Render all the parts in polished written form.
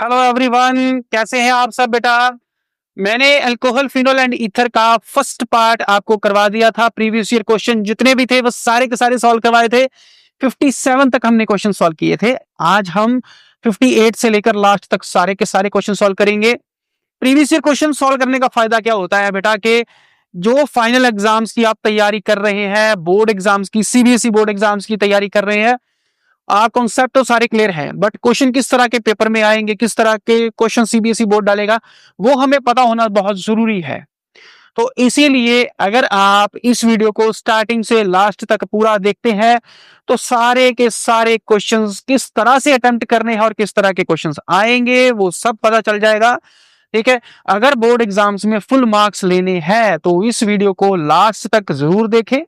Hello everyone, कैसे हैं आप सब बेटा। मैंने अल्कोहल फिनोल एंड ईथर का फर्स्ट पार्ट आपको करवा दिया था। प्रीवियस ईयर क्वेश्चन जितने भी थे वो सारे के सारे सॉल्व करवाए थे। 57 तक हमने क्वेश्चन सॉल्व किए थे। आज हम 58 से लेकर लास्ट तक सारे के सारे क्वेश्चन सॉल्व करेंगे। प्रीवियस ईयर क्वेश्चन सॉल्व करने का फायदा क्या होता है बेटा कि जो फाइनल एग्जाम्स की आप तैयारी कर रहे हैं, बोर्ड एग्जाम्स की, सीबीएसई बोर्ड एग्जाम्स की तैयारी कर रहे हैं, कॉन्सेप्ट तो सारे क्लियर हैं, बट क्वेश्चन किस तरह के पेपर में आएंगे, किस तरह के क्वेश्चन सीबीएसई बोर्ड डालेगा, वो हमें पता होना बहुत जरूरी है। तो इसीलिए अगर आप इस वीडियो को स्टार्टिंग से लास्ट तक पूरा देखते हैं तो सारे के सारे क्वेश्चंस किस तरह से अटेम्प्ट करने हैं और किस तरह के क्वेश्चंस आएंगे वो सब पता चल जाएगा। ठीक है, अगर बोर्ड एग्जाम्स में फुल मार्क्स लेने हैं तो इस वीडियो को लास्ट तक जरूर देखें।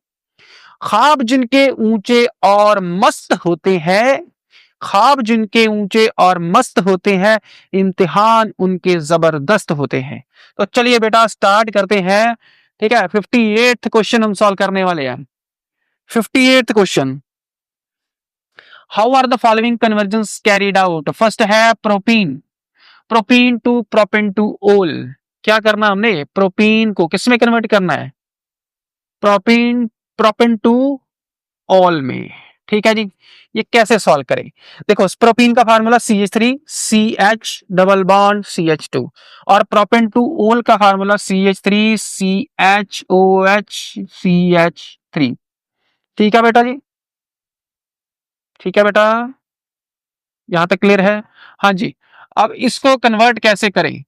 ख्वाब जिनके ऊंचे और मस्त होते हैं, ख्वाब जिनके ऊंचे और मस्त होते हैं, इम्तिहान उनके जबरदस्त होते हैं। तो चलिए बेटा स्टार्ट करते हैं। ठीक है, 58th क्वेश्चन हम सॉल्व करने वाले हैं। 58th question, how are the following conversion carried out. First है propene, propene to propan two ol. क्या करना हमने, प्रोपीन को किस में कन्वर्ट करना है, प्रोपीन प्रोपेन टू ऑल में। ठीक है जी, ये कैसे सॉल्व करें। देखो प्रोपीन का formula CH3 CH double bond CH2 और प्रोपेन टू ओल का फार्मूला CH3 CHOH CH3। ठीक है बेटा जी, ठीक है बेटा, यहां तक क्लियर है। हाँ जी, अब इसको कन्वर्ट कैसे करें।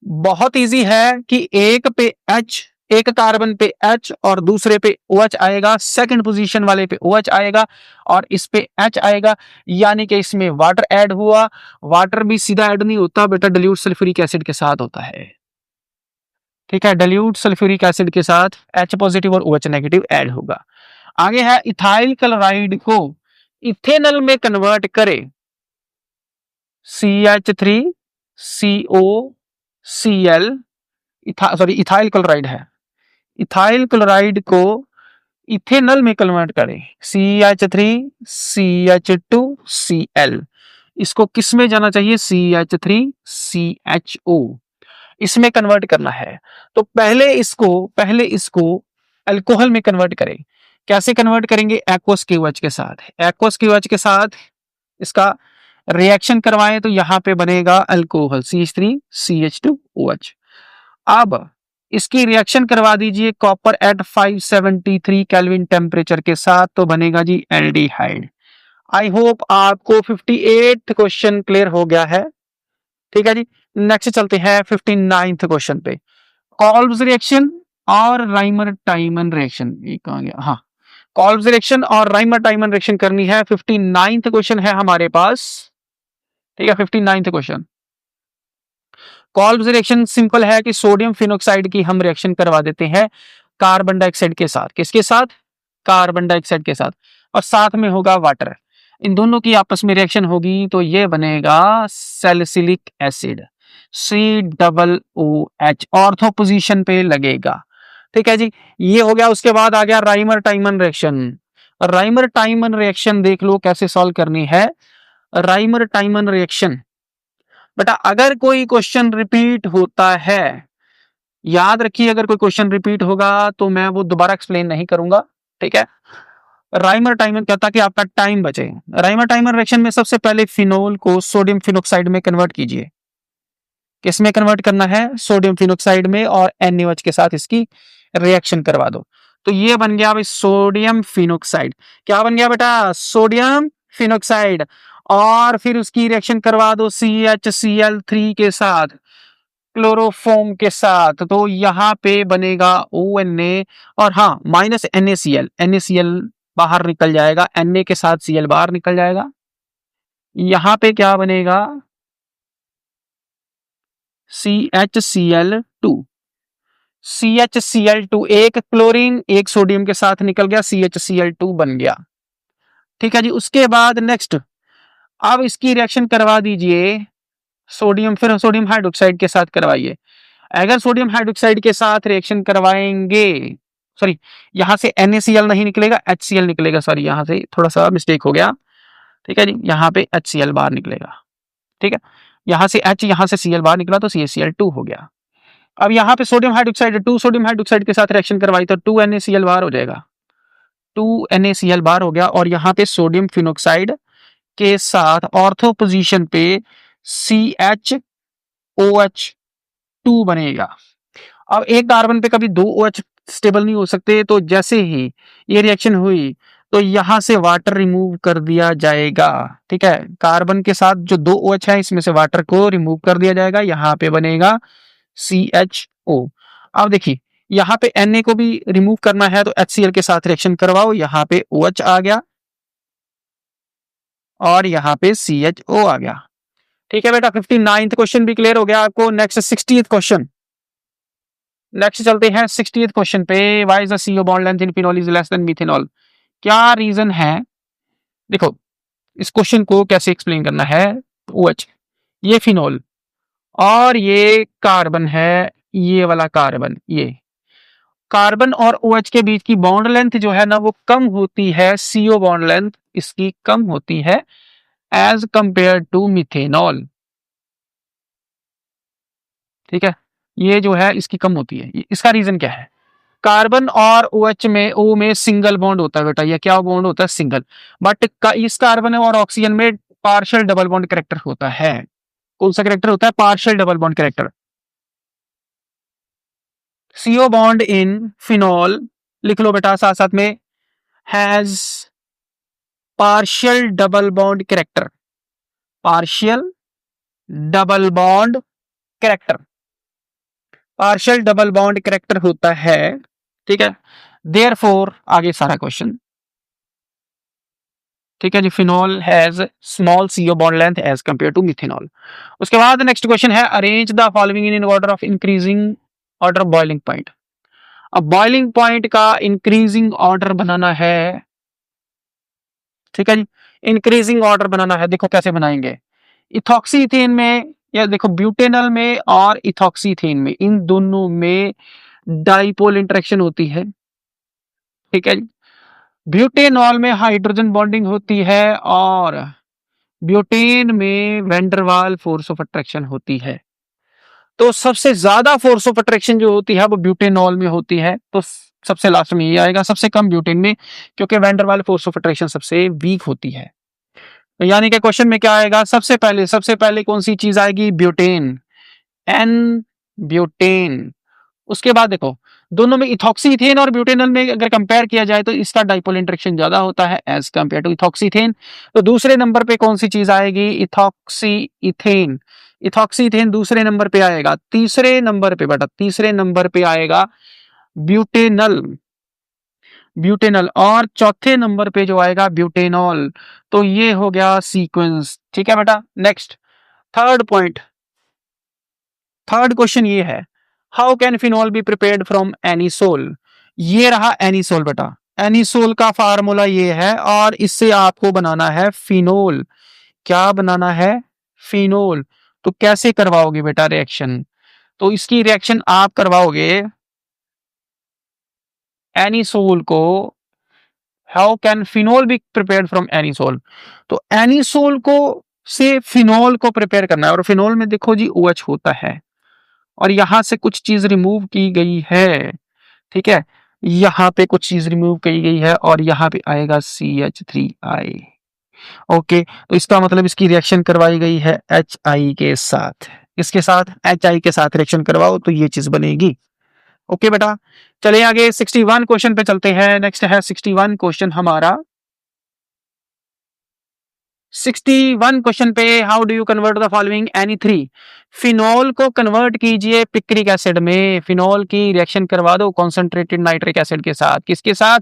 बहुत इजी है कि एक पे H, एक कार्बन पे H और दूसरे पे OH आएगा, सेकंड पोजीशन वाले पे OH आएगा और इस पे H आएगा, यानी कि इसमें वाटर ऐड हुआ। वाटर भी सीधा ऐड नहीं होता बेटा, डाइल्यूट सल्फ्यूरिक एसिड के साथ होता है। ठीक है, डाइल्यूट सल्फ्यूरिक एसिड के साथ H पॉजिटिव और OH नेगेटिव ऐड होगा। आगे है इथाइल क्लोराइड को इथेनॉल में कन्वर्ट करे, CH3COCl, इथाइल क्लोराइड है, इथाइल क्लोराइड को इथेनॉल में कन्वर्ट करें, CH3CH2Cl। इसको किस में जाना चाहिए, CH3CHO, इसमें कन्वर्ट करना है। तो पहले इसको अल्कोहल में कन्वर्ट करें। कैसे कन्वर्ट करेंगे, एक्वस KOH के साथ। एक्वस KOH के साथ इसका रिएक्शन करवाएं तो यहां पे बनेगा अल्कोहल CH3CH2OH। अब इसकी रिएक्शन करवा दीजिए कॉपर एट 573 केल्विन टेम्परेचर के साथ, तो बनेगा जी एल्डिहाइड। आई होप आपको 58th क्वेश्चन क्लियर हो गया है। ठीक है जी, नेक्स्ट चलते हैं 59th क्वेश्चन पे। कॉल्ब्स रिएक्शन और राइमर टाइमन रिएक्शन, ये कहां गया, हाँ, कॉल्ब्स रिएक्शन और राइमर टाइमन रिएक्शन करनी है। 59th क्वेश्चन है हमारे पास। ठीक है, 59th क्वेश्चन, कॉल्ब्स रिएक्शन सिंपल है कि सोडियम फिनोक्साइड की हम रिएक्शन करवा देते हैं कार्बन डाइऑक्साइड के साथ। किसके साथ, कार्बन डाइऑक्साइड के साथ, और साथ में होगा वाटर। इन दोनों की आपस में रिएक्शन होगी तो ये बनेगा salicylic acid, COOH, ortho position पे लगेगा। ठीक है जी, ये हो गया। उसके बाद आ गया राइमर टाइमन रिएक्शन। राइमर टाइमन रिएक्शन देख लो कैसे सॉल्व करनी है। राइमर टाइमन रिएक्शन बेटा, अगर कोई क्वेश्चन रिपीट होता है, याद रखिए अगर कोई क्वेश्चन रिपीट होगा तो मैं वो दोबारा एक्सप्लेन नहीं करूंगा। ठीक है, राइमर टाइमर कहता कि आपका टाइम बचे। राइमर टाइमर रिएक्शन में सबसे पहले फिनोल को सोडियम फिनोक्साइड में कन्वर्ट कीजिए। किस में कन्वर्ट करना है, सोडियम फिनोक्साइड में, और NaOH के साथ इसकी रिएक्शन करवा दो। तो ये बन गया भाई सोडियम फिनोक्साइड। क्या बन गया बेटा, सोडियम फिनोक्साइड। और फिर उसकी रिएक्शन करवा दो CHCl3 के साथ, क्लोरोफॉर्म के साथ, तो यहां पे बनेगा ONA और हाँ माइनस NaCl, NaCl बाहर निकल जाएगा, Na के साथ Cl बाहर निकल जाएगा। यहां पे क्या बनेगा, CHCl2, CHCl2, एक क्लोरीन एक सोडियम के साथ निकल गया, CHCl2 बन गया। ठीक है जी, उसके बाद नेक्स्ट अब इसकी रिएक्शन करवा दीजिए सोडियम, फिर सोडियम हाइड्रोक्साइड के साथ करवाइए। अगर सोडियम हाइड्रोक्साइड के साथ रिएक्शन करवाएंगे, सॉरी यहां से NaCl नहीं निकलेगा, HCl निकलेगा, सॉरी यहां से थोड़ा सा मिस्टेक हो गया। ठीक है जी, यहां पे HCl बाहर निकलेगा। ठीक है, यहां से H, यहां से Cl बाहर निकला तो CaCl2 हो गया। अब यहाँ पे सोडियम हाइड्रोक्साइड, 2 सोडियम हाइड्रोक्साइड के साथ रिएक्शन करवाई तो 2NaCl बाहर हो जाएगा, 2NaCl बाहर हो गया। और यहाँ पे सोडियम फिनोक्साइड के साथ ऑर्थो पोजीशन पे CHOH2 बनेगा। अब एक कार्बन पे कभी 2 OH स्टेबल नहीं हो सकते, तो जैसे ही ये रिएक्शन हुई तो यहां से वाटर रिमूव कर दिया जाएगा। ठीक है, कार्बन के साथ जो 2 OH है इसमें से वाटर को रिमूव कर दिया जाएगा, यहां पे बनेगा CHO। अब देखिए यहाँ पे Na को भी रिमूव करना है तो HCl के साथ रिएक्शन करवाओ, यहाँ पे OH आ गया और यहाँ पे CHO आ गया। ठीक है बेटा, 59th क्वेश्चन भी क्लियर हो गया आपको। नेक्स्ट 60th क्वेश्चन, नेक्स्ट चलते हैं 60th क्वेश्चन पे। Why is the CO bond length in phenol is less than methanol? क्या रीजन है? देखो इस क्वेश्चन को कैसे एक्सप्लेन करना है। OH, ये फिनोल और ये कार्बन है, ये वाला कार्बन, ये कार्बन और OH के बीच की बॉन्ड लेंथ जो है ना वो कम होती है, CO बॉन्ड लेंथ इसकी कम होती है एज कंपेयर टू मिथेनॉल। ठीक है, ये जो है इसकी कम होती है। इसका रीजन क्या है? कार्बन और OH में, O में सिंगल बॉन्ड होता है बेटा, ये क्या बॉन्ड होता है? सिंगल। बट इस कार्बन और ऑक्सीजन में पार्शियल डबल बॉन्ड कैरेक्टर होता है। कौन सा कैरेक्टर होता है? Partial double bond character. CO bond in phenol लिख लो बेटा साथ साथ में, has partial double bond character, partial double bond character, partial double bond character होता है। ठीक है, देयरफॉर आगे सारा क्वेश्चन। ठीक है जी, phenol has small CO bond length as compare to methanol. उसके बाद नेक्स्ट क्वेश्चन है, arrange the following in order of increasing order of boiling point. अब बॉइलिंग पॉइंट का इंक्रीजिंग ऑर्डर बनाना है। ठीक है जी, इंक्रीजिंग ऑर्डर बनाना है। देखो कैसे बनाएंगे, इथॉक्सी इथेन में, या देखो ब्यूटेनल में और इथॉक्सी इथेन में, इन दोनों में डाइपोल इंटरेक्शन होती है। ठीक है जी, ब्यूटेनॉल में हाइड्रोजन बॉन्डिंग होती है और ब्यूटेन में वैंडरवाल फोर्स ऑफ अट्रैक्शन होती है। तो सबसे ज्यादा फोर्स ऑफ अट्रैक्शन जो होती है वो ब्यूटेनॉल में होती है, तो सबसे लास्ट में ये आएगा, सबसे कम ब्यूटेन में, क्योंकि वैंडरवाल फोर्स ऑफ अट्रैक्शन सबसे वीक होती है। तो यानी कि क्वेश्चन में क्या आएगा? सबसे पहले कौन सी चीज आएगी? Butane, n butane. उसके बाद देखो दोनों में इथॉक्सी इथेन और ब्यूटेनल में अगर कंपेयर किया जाए तो इसका डाइपोल इंटरेक्शन ज्यादा होता है as compare to ethoxy ethane. तो दूसरे नंबर पे कौन सी चीज आएगी? Ethoxy ethane. इथॉक्सी इथेन दूसरे नंबर पे आएगा। तीसरे नंबर पे बेटा, तीसरे नंबर पे आएगा ब्यूटेनल, ब्यूटेनल। और चौथे नंबर पे जो आएगा ब्यूटेनॉल। तो ये हो गया सीक्वेंस। ठीक है बेटा, next third point, third question ये है, how can phenol be prepared from anisole? ये रहा एनिसोल बेटा, एनिसोल का फार्मूला ये है और इससे आपको बनाना है फिनोल। क्या बनाना है? फिनोल। तो कैसे करवाओगे बेटा रिएक्शन? तो इसकी रिएक्शन आप करवाओगे एनिसोल को, how can phenol be prepared from anisole? तो एनिसोल को से फिनोल को प्रिपेयर करना है, और फिनोल में देखो जी OH होता है और यहां से कुछ चीज रिमूव की गई है। ठीक है, यहां पे कुछ चीज रिमूव की गई है और यहां पे आएगा CH3I। ओके, तो इसका मतलब इसकी रिएक्शन करवाई गई है HI के साथ, इसके साथ HI के साथ रिएक्शन करवाओ तो ये चीज बनेगी। ओके बेटा, चलिए आगे 61 क्वेश्चन पे चलते हैं। नेक्स्ट है 61 क्वेश्चन हमारा। 61 क्वेश्चन पे, how do you convert the following any three? Phenol को कन्वर्ट कीजिए पिक्रिक एसिड में। फिनॉल की रिएक्शन करवा दो कॉन्सेंट्रेटेड नाइट्रिक एसिड के साथ। किसके साथ?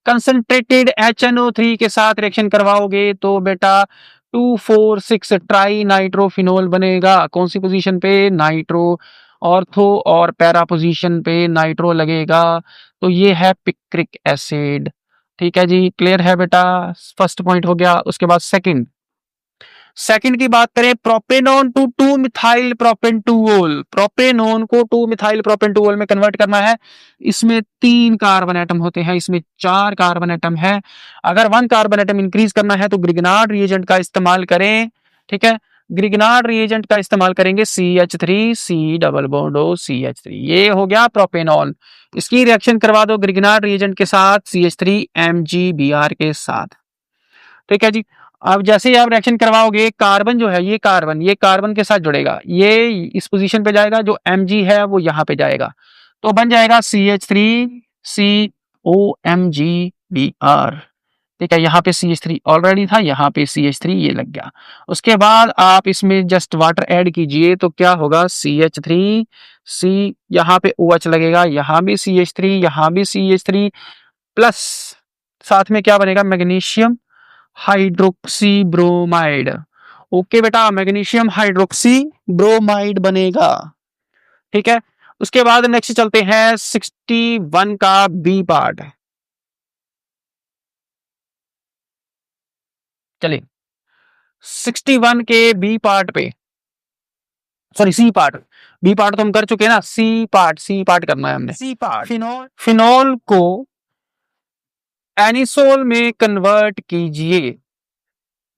कंसंट्रेटेड HNO3 के साथ रिएक्शन करवाओगे तो बेटा 2,4,6 ट्राई नाइट्रोफिनोल बनेगा। कौन सी पोजीशन पे? नाइट्रो। ऑर्थो और पैरा पोजीशन पे नाइट्रो लगेगा, तो ये है पिक्रिक एसिड। ठीक है जी, क्लियर है बेटा, फर्स्ट पॉइंट हो गया। उसके बाद सेकंड, सेकंड की बात करें, प्रोपेनॉन टू 2 मिथाइल प्रोपेंटूओल। प्रोपेनॉन को 2 मिथाइल प्रोपेंटूओल में कन्वर्ट करना है। इसमें 3 कार्बन एटम होते हैं, इसमें 4 कार्बन एटम है। अगर 1 कार्बन एटम इंक्रीज करना है तो ग्रिगनार्ड रिएजेंट का इस्तेमाल करें। ठीक है, ग्रिगनार्ड रिएजेंट का इस्तेमाल करेंगे, CH3 C double bond O CH3, ये हो गया प्रोपेनॉल। इसकी रिएक्शन करवा दो ग्रिगनार्ड रिएजेंट के साथ CH3 MgBr के साथ। ठीक है जी। अब जैसे ही आप रिएक्शन करवाओगे, कार्बन जो है, ये कार्बन के साथ जुड़ेगा, ये इस पोजीशन पे जाएगा, जो Mg है वो यहाँ पे जाएगा, तो बन जाएगा CH3COMgBr। ठीक है, यहाँ पे CH3 ऑलरेडी था, यहाँ पे CH3 ये लग गया। उसके बाद आप इसमें जस्ट वाटर ऐड कीजिए तो क्या होगा, CH3 C, यहाँ पे OH लगेगा, यहाँ भी CH3, यहाँ भी CH3 प्लस साथ में क्या बनेगा, मैग्नीशियम हाइड्रोक्सी ब्रोमाइड। ओके बेटा, मैग्नीशियम हाइड्रोक्सी ब्रोमाइड बनेगा। ठीक है, उसके बाद नेक्स्ट चलते हैं 61 का बी पार्ट। चलिए 61 के बी पार्ट पे, sorry C part, B part तो हम कर चुके हैं ना, सी पार्ट करना है हमने। सी पार्ट, फिनोल को एनिसोल में कन्वर्ट कीजिए।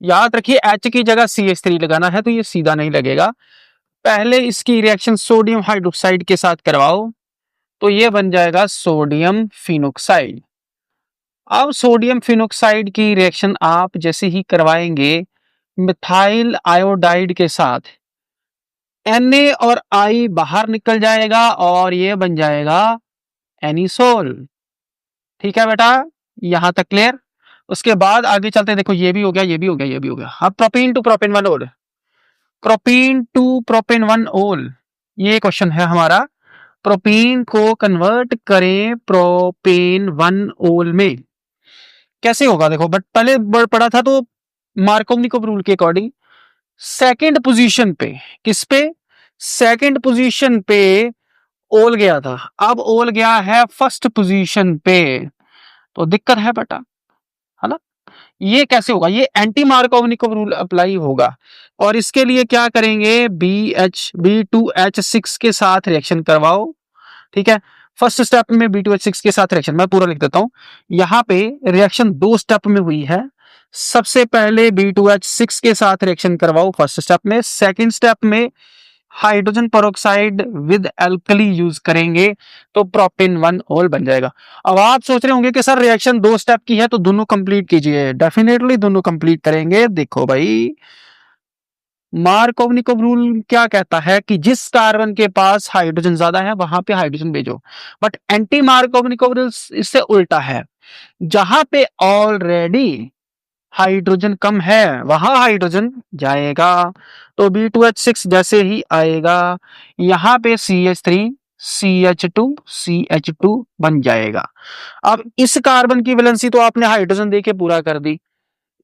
याद रखिए H की जगह CH3 लगाना है, तो ये सीधा नहीं लगेगा। पहले इसकी रिएक्शन सोडियम हाइड्रोक्साइड के साथ करवाओ, तो ये बन जाएगा सोडियम फिनोक्साइड। अब सोडियम फिनोक्साइड की रिएक्शन आप जैसे ही करवाएंगे मिथाइल आयोडाइड के साथ, Na और I बाहर निकल जाएगा और ये बन जाएगा एनिसोल। ठीक है बेटा, यहां तक क्लियर। उसके बाद आगे चलते हैं, देखो ये भी हो गया, ये भी हो गया, ये भी हो गया। अब propene to propane one ol, propene to propane one ol, ये क्वेश्चन है हमारा। प्रोपीन को कन्वर्ट करें प्रोपेन वन ओल में, कैसे होगा देखो, बट पहले पढ़ा था तो मार्कोवनिकोव रूल के अकॉर्डिंग सेकंड पोजीशन पे, किस पे, सेकंड पोजीशन पे ओल गया था, अब ओल गया है फर्स्ट पोजीशन पे, तो दिक्कत है बेटा, है ना। ये कैसे होगा, ये एंटी मार्कोवनिकोव रूल अप्लाई होगा। और इसके लिए क्या करेंगे, B2H6 के साथ रिएक्शन करवाओ। ठीक है, फर्स्ट स्टेप में B2H6 के साथ रिएक्शन, मैं पूरा लिख देता हूं। यहाँ पे रिएक्शन दो स्टेप में हुई है। सबसे पहले B2H6 के साथ रिएक्शन करवाओ फर्स्ट स्टेप में, सेकंड स्टेप में hydrogen peroxide with alkali use करेंगे, तो प्रोपेन वन ओल बन जाएगा। अब आप सोच रहे होंगे कि सर रिएक्शन दो स्टेप की है तो दोनों कंप्लीट कीजिए, डेफिनेटली दोनों कंप्लीट करेंगे। देखो भाई, मार्कोवनिकोव रूल क्या कहता है कि जिस कार्बन के पास हाइड्रोजन ज्यादा है वहां पे हाइड्रोजन भेजो, बट एंटी मार्कोवनिकोव रूल इससे उल्टा है, जहां पे ऑलरेडी हाइड्रोजन कम है वहां हाइड्रोजन जाएगा। तो B2H6 जैसे ही आएगा, यहां पे CH3 CH2 बन जाएगा। अब इस कार्बन की वैलेंसी तो आपने हाइड्रोजन देके पूरा कर दी,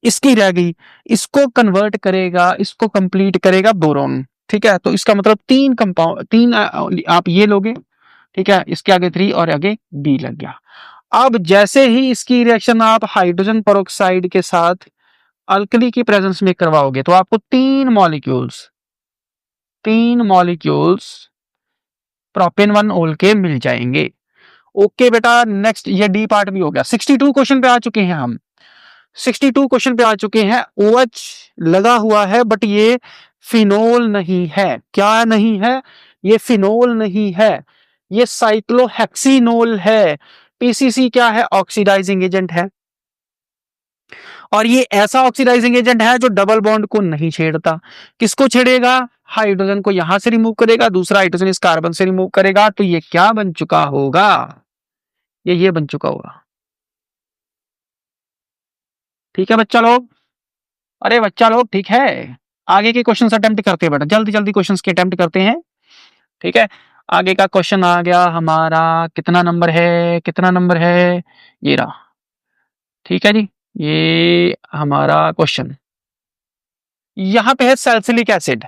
इसकी रह गई, इसको कन्वर्ट करेगा, इसको कंप्लीट करेगा बोरोन। ठीक है, तो इसका मतलब तीन कंपाउंड, तीन आप ये लोगे। ठीक है, इसके आगे 3 और आगे B लग गया। अब जैसे ही इसकी रिएक्शन आप हाइड्रोजन पेरोक्साइड के साथ अल्कली की प्रेजेंस में करवाओगे, तो आपको तीन मॉलिक्यूल्स प्रोपेन वन ओल के मिल जाएंगे। ओके बेटा, नेक्स्ट ये डी पार्ट भी हो गया। 62 क्वेश्चन पे आ चुके हैं हम, 62 क्वेश्चन पे आ चुके हैं। OH लगा हुआ है बट ये फिनोल नहीं है। क्या नहीं है, ये फिनोल नहीं है, ये साइक्लोहेक्सिनोल है। PCC क्या है, ऑक्सीडाइजिंग एजेंट है, और ये ऐसा ऑक्सीडाइजिंग एजेंट है जो डबल बॉन्ड को नहीं छेड़ता। किसको छेड़ेगा, हाइड्रोजन को यहां से रिमूव करेगा, दूसरा हाइड्रोजन इस कार्बन से रिमूव करेगा, तो ये क्या बन चुका होगा, ये बन चुका होगा। ठीक है बच्चा लोग, अरे बच्चा लोग ठीक है, आगे के क्वेश्चन अटेम्प्ट करते हैं बेटा, जल्दी जल्दी क्वेश्चन के अटेम्प्ट करते हैं। ठीक है, आगे का क्वेश्चन आ गया हमारा, कितना नंबर है, कितना नंबर है, ये रहा। ठीक है जी, ये हमारा क्वेश्चन यहां पे है सैलिसिलिक एसिड।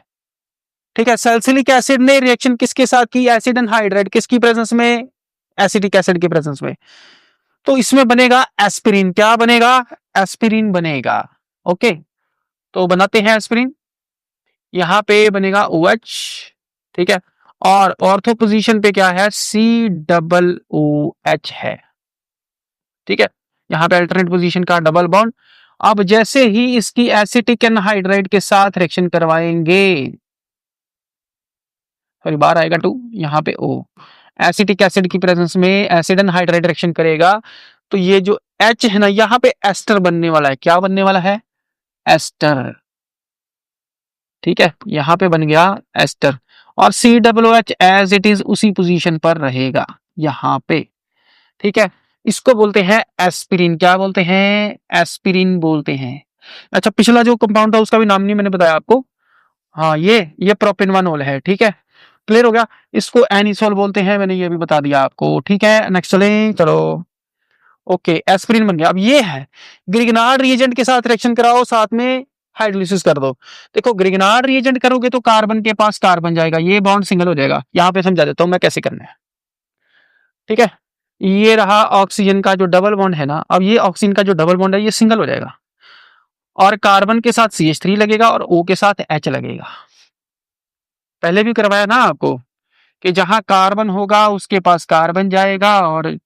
ठीक है, सैलिसिलिक एसिड ने रिएक्शन किसके साथ की, एसिड एनहाइड्राइड, किसकी प्रेजेंस में, एसिटिक एसिड की प्रेजेंस में, तो इसमें बनेगा एस्पिरिन। क्या बनेगा, एस्पिरिन बनेगा। ओके, तो बनाते हैं एस्पिरिन, यहां पे बनेगा OH। ठीक है, और ऑर्थो पोजीशन पे क्या है, COOH है। ठीक है, यहां पे अल्टरनेट पोजीशन का डबल बॉन्ड, अब जैसे ही इसकी एसिटिक एनहाइड्राइड के साथ रिएक्शन करवाएंगे, सॉरी बार आएगा टू, यहाँ पे ओ, एसिटिक एसिड की प्रेजेंस में एसिड एनहाइड्राइड रिएक्शन करेगा, तो ये जो H है ना, यहाँ पे एस्टर बनने वाला है। क्या बनने वाला है? एस्टर। ठीक है, यहाँ पे बन गया एस्टर, और COOH एज इट इज उसी पोजीशन पर रहेगा यहाँ पे। ठीक है, इसको बोलते हैं एस्पिरिन। क्या बोलते हैं? एस्पिरिन बोलते हैं। अच्छा, पिछला जो कंपाउंड था उसका भी नाम नहीं मैंने बताया आपको। हाँ, ये प्रोपेनवानोल है। ठीक है, क्लियर हो गया। इसको एनिसोल बोलते हैं, मैंने ये भी बता दिया आपको। ठीक है, नेक्स्ट चलें, चलो। ओके, एस्पिरिन बन गया। अब ये है ग्रिग्नार्ड रिएजेंट के साथ रिएक्शन कराओ, साथ में हाइड्रोलिसिस कर दो। देखो, ग्रिग्नार्ड रिएजेंट करोगे तो कार्बन के पास कार्बन जाएगा, ये बॉन्ड सिंगल हो जाएगा। यहां पे समझा देता हूं मैं कैसे करना है। ठीक है, ये रहा ऑक्सीजन का जो डबल बॉन्ड है ना, अब ये ऑक्सीजन का जो डबल बॉन्ड है ये सिंगल हो जाएगा, और कार्बन के साथ CH3 लगेगा और O के साथ H लगेगा। पहले भी करवाया ना आपको कि जहां कार्बन होगा उसके पास कार्बन जाएगा और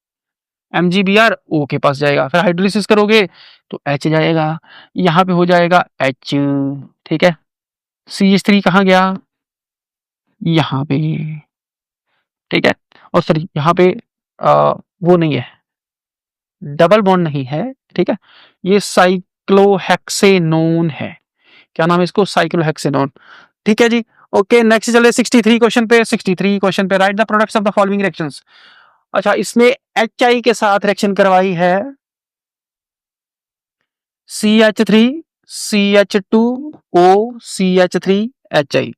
MgBr O के पास जाएगा। फिर हाइड्रोलिसिस करोगे तो H जाएगा, यहाँ पे हो जाएगा H। ठीक है, CH3 कहाँ गया? यहाँ पे। ठीक है, और सॉरी यहाँ पे वो नहीं है, डबल बॉन्ड नहीं है। ठीक है, ये साइक्लोहेक्सेनोन है। क्या नाम है इसको? साइक्लोहेक्सेनोन। ठीक है जी, ओके, नेक्स्ट चले 63 क्वेश्चन पे। 63 क्वेश्चन पे, right the products of the following reactions. अच्छा, इसमें HI के साथ रिएक्शन करवाई है CH3 CH2O CH3HI।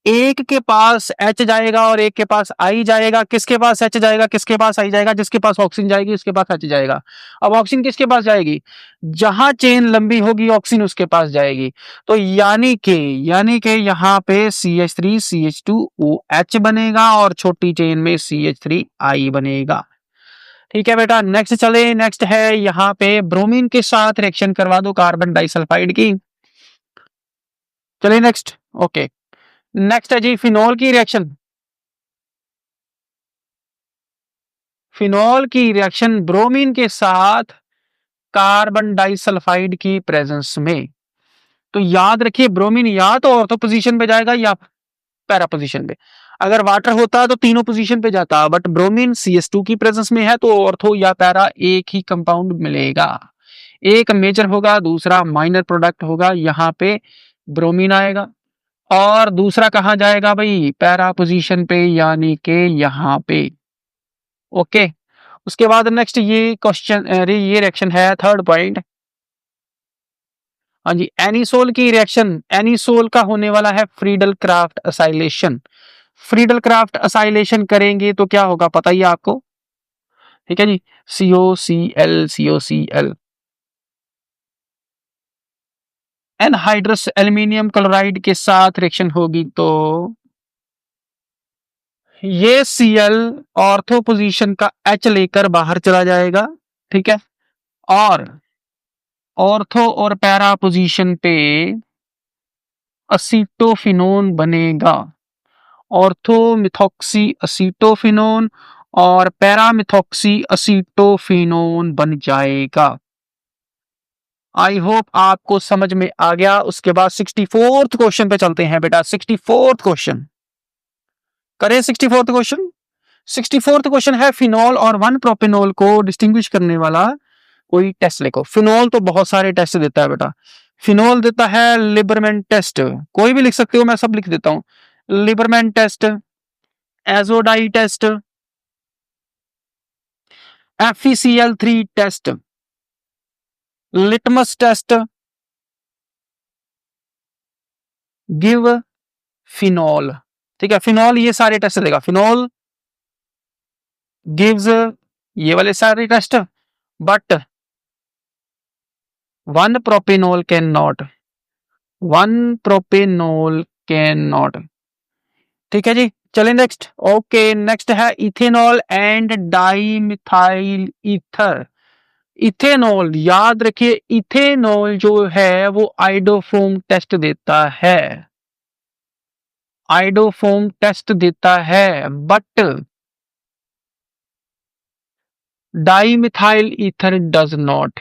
एक के पास H जाएगा और एक के पास I जाएगा। किसके पास H जाएगा, किसके पास I जाएगा? जिसके पास ऑक्सीजन जाएगी उसके पास H जाएगा। अब ऑक्सीजन किसके पास जाएगी? जहां चेन लंबी होगी ऑक्सीजन उसके पास जाएगी। तो यानी के यहाँ पे CH3 CH2OH बनेगा और छोटी चेन में CH3I बनेगा। ठीक है बेटा, नेक्स्ट चले। नेक्स्ट है यहाँ पे ब्रोमीन के साथ रिएक्शन करवा दो कार्बन डाइसल्फाइड की। चलिए नेक्स्ट। ओके, नेक्स्ट है जी फिनॉल की रिएक्शन। फिनॉल की रिएक्शन ब्रोमीन के साथ कार्बन डाइसल्फाइड की प्रेजेंस में। तो याद रखिए, ब्रोमीन या तो ऑर्थो पोजीशन पे जाएगा या पैरा पोजीशन पे। अगर वाटर होता तो तीनों पोजीशन पे जाता, बट ब्रोमीन CS2 की प्रेजेंस में है तो ऑर्थो या पैरा एक ही कंपाउंड मिलेगा। एक मेजर होगा, दूसरा माइनर प्रोडक्ट होगा। यहाँ पे ब्रोमीन आएगा और दूसरा कहाँ जाएगा भाई? पैरा पोजीशन पे, यानी के यहाँ पे। ओके, उसके बाद नेक्स्ट ये क्वेश्चन, अरे ये रिएक्शन है थर्ड पॉइंट। हाँ जी, एनिसोल की रिएक्शन। एनिसोल का होने वाला है Friedel craft acylation. Friedel craft acylation करेंगे तो क्या होगा पता ही है आपको। ठीक है जी, COCl एनहाइड्रस एल्यूमिनियम क्लोराइड के साथ रिएक्शन होगी तो ये Cl ऑर्थो पोजीशन का H लेकर बाहर चला जाएगा। ठीक है, और ऑर्थो और पैरा पोजीशन पे असीटोफिनोन बनेगा। ऑर्थो मिथॉक्सी असीटोफिनोन और पैरामिथॉक्सी असीटोफिनोन बन जाएगा। आई होप आपको समझ में आ गया। उसके बाद 64th क्वेश्चन पे चलते हैं बेटा। 64th क्वेश्चन करें। 64th question. 64th क्वेश्चन है फिनॉल और 1 प्रोपेनॉल को डिस्टिंग्विश करने वाला कोई टेस्ट लिखो। फिनॉल तो बहुत सारे टेस्ट देता है बेटा। फिनॉल देता है लिबरमैन टेस्ट, कोई भी लिख सकते हो, मैं सब लिख देता हूं। Liebermann test, azo dye test, FeCl3 test, litmus test, give phenol. ठीक है, फिनॉल ये सारे टेस्ट देगा। फिनॉल गिव्स ये वाले सारे test, but 1 propanol can not. 1 propanol can not. ठीक है जी, चलें नेक्स्ट। ओके, नेक्स्ट है ethanol and dimethyl ether. Ethanol, याद रखिए इथेनॉल जो है वो आइडोफोम टेस्ट देता है। आइडोफोम टेस्ट देता है, but dimethyl ether does not.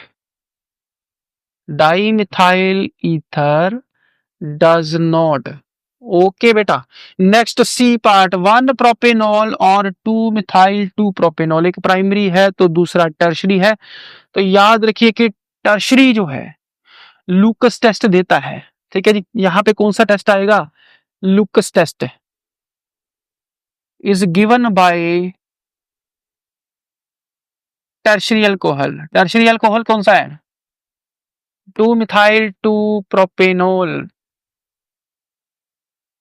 Di methyl ether does not. Okay बेटा। नेक्स्ट सी पार्ट, 1 प्रोपेनॉल और 2 मिथाइल 2 प्रोपेनॉल, एक प्राइमरी है तो दूसरा टर्शरी है। तो याद रखिए कि टर्शरी जो है लूकस टेस्ट देता है। ठीक है जी, यहां पे कौन सा टेस्ट आएगा? Lucas test is given by tertiary alcohol. Tertiary alcohol कौन सा है? 2 मिथाइल 2 प्रोपेनॉल।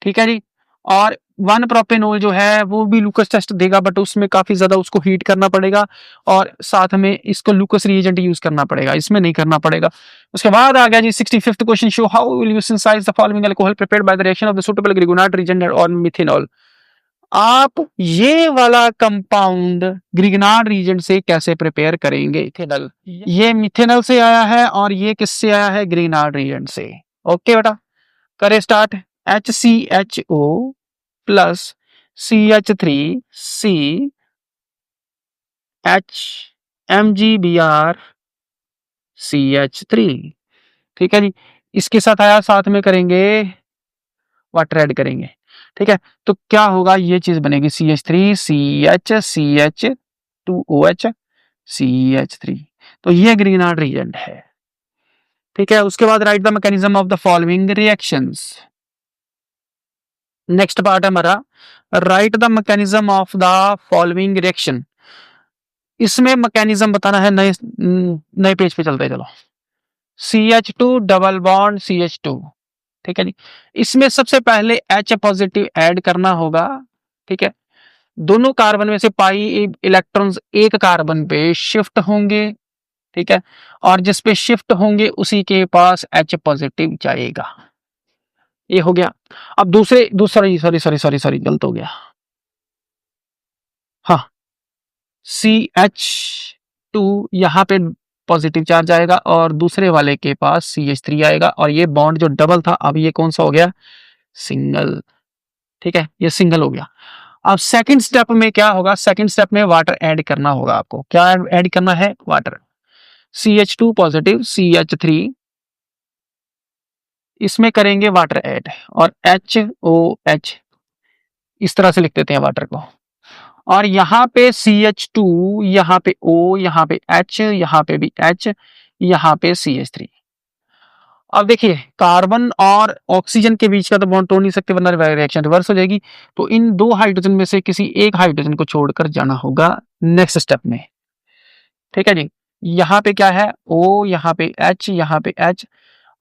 ठीक है जी। और 1 प्रोपेनॉल जो है वो भी लूकस टेस्ट देगा, बट उसमें काफी ज्यादा उसको हीट करना पड़ेगा और साथ में इसको लूकस रिएजेंट यूज करना पड़ेगा, इसमें नहीं करना पड़ेगा। उसके बाद आ गया जी 65th question, show how will you synthesise the following alcohol prepared by the reaction of the suitable Grignard reagent और मिथेनॉल। आप ये वाला कंपाउंड ग्रिगनार्ड रीजेंट से कैसे प्रिपेयर करेंगे? मिथेनॉल, ये मिथेनॉल से आया है और ये किससे आया है? ग्रिगनार्ड रीजेंट से। ओके बेटा, करें start. HCHO plus CH3C H MgBr CH3। ठीक है जी, इसके साथ आया, साथ में करेंगे वाटर ऐड करेंगे। ठीक है, तो क्या होगा? ये चीज बनेगी CH3 CH CH2OH CH3। तो ये ग्रीनार्ड रिएजेंट है। ठीक है, उसके बाद right the mechanism of the following reactions. Next part है हमारा, right the mechanism of the following reaction. इसमें मैकेनिज्म बताना है। नए पेज पे चलते हैं, चलो। CH2 double bond CH2। ठीक है जी, इसमें सबसे पहले H पॉजिटिव ऐड करना होगा। ठीक है, दोनों कार्बन में से पाई इलेक्ट्रॉन्स एक कार्बन पे शिफ्ट होंगे। ठीक है, और जिस पे शिफ्ट होंगे उसी के पास H पॉजिटिव जाएगा। ये हो गया। अब दूसरा सॉरी गलत हो गया। हाँ, CH2 यहाँ पे पॉजिटिव चार्ज आएगा और दूसरे वाले के पास CH3 आएगा, और ये बॉन्ड जो डबल था अब ये कौन सा हो गया? सिंगल। ठीक है, ये सिंगल हो गया। अब सेकंड स्टेप में क्या होगा? सेकंड स्टेप में वाटर ऐड करना होगा आपको। क्या ऐड करना है? वाटर। CH2 पॉजिटिव CH3, इसमें करेंगे वाटर ऐड और HOH, इस तरह से लिख देते हैं वाटर को। और यहाँ पे CH2, यहाँ पे O, यहाँ पे H, यहाँ पे भी H, यहाँ पे CH3। अब देखिए, कार्बन और ऑक्सीजन के बीच का तो बॉन्ड तोड़ नहीं सकते वरना रिएक्शन रिवर्स हो जाएगी। तो इन दो हाइड्रोजन में से किसी एक हाइड्रोजन को छोड़कर जाना होगा नेक्स्ट स्टेप में। ठीक है जी, यहाँ पे क्या है? O, यहाँ पे H, यहाँ पे H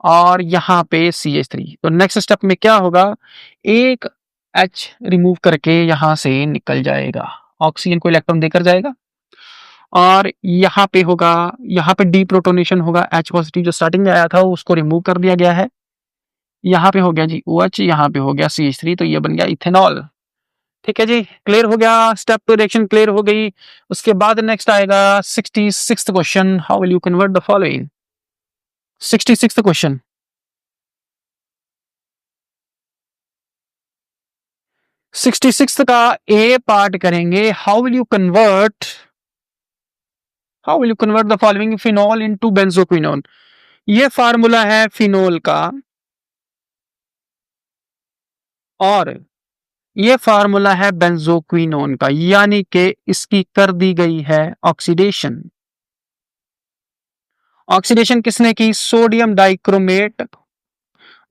और यहाँ पे CH3। तो नेक्स्ट स्टेप में क्या होगा? एक H रिमूव करके यहाँ से निकल जाएगा, ऑक्सीजन को इलेक्ट्रॉन देकर जाएगा। और यहाँ पे होगा, यहाँ पे डीप्रोटोनेशन होगा, H पॉजिटिव जो स्टार्टिंग में आया था उसको रिमूव कर दिया गया है। यहाँ पे हो गया जी OH, यहाँ पे हो गया CH3, तो ये बन गया इथेनॉल। ठीक है जी, क्लियर हो गया, स्टेप टू रिएक्शन क्लियर हो गई। उसके बाद नेक्स्ट आएगा 66th question, how will you convert the following. 66th question, 66th का ए पार्ट करेंगे। How will you convert the following phenol into benzoquinone. ये फार्मूला है फिनॉल का और ये फार्मूला है बेंजोक्विनोन का, यानी कि इसकी कर दी गई है ऑक्सीडेशन। ऑक्सीडेशन किसने की? सोडियम डाइक्रोमेट,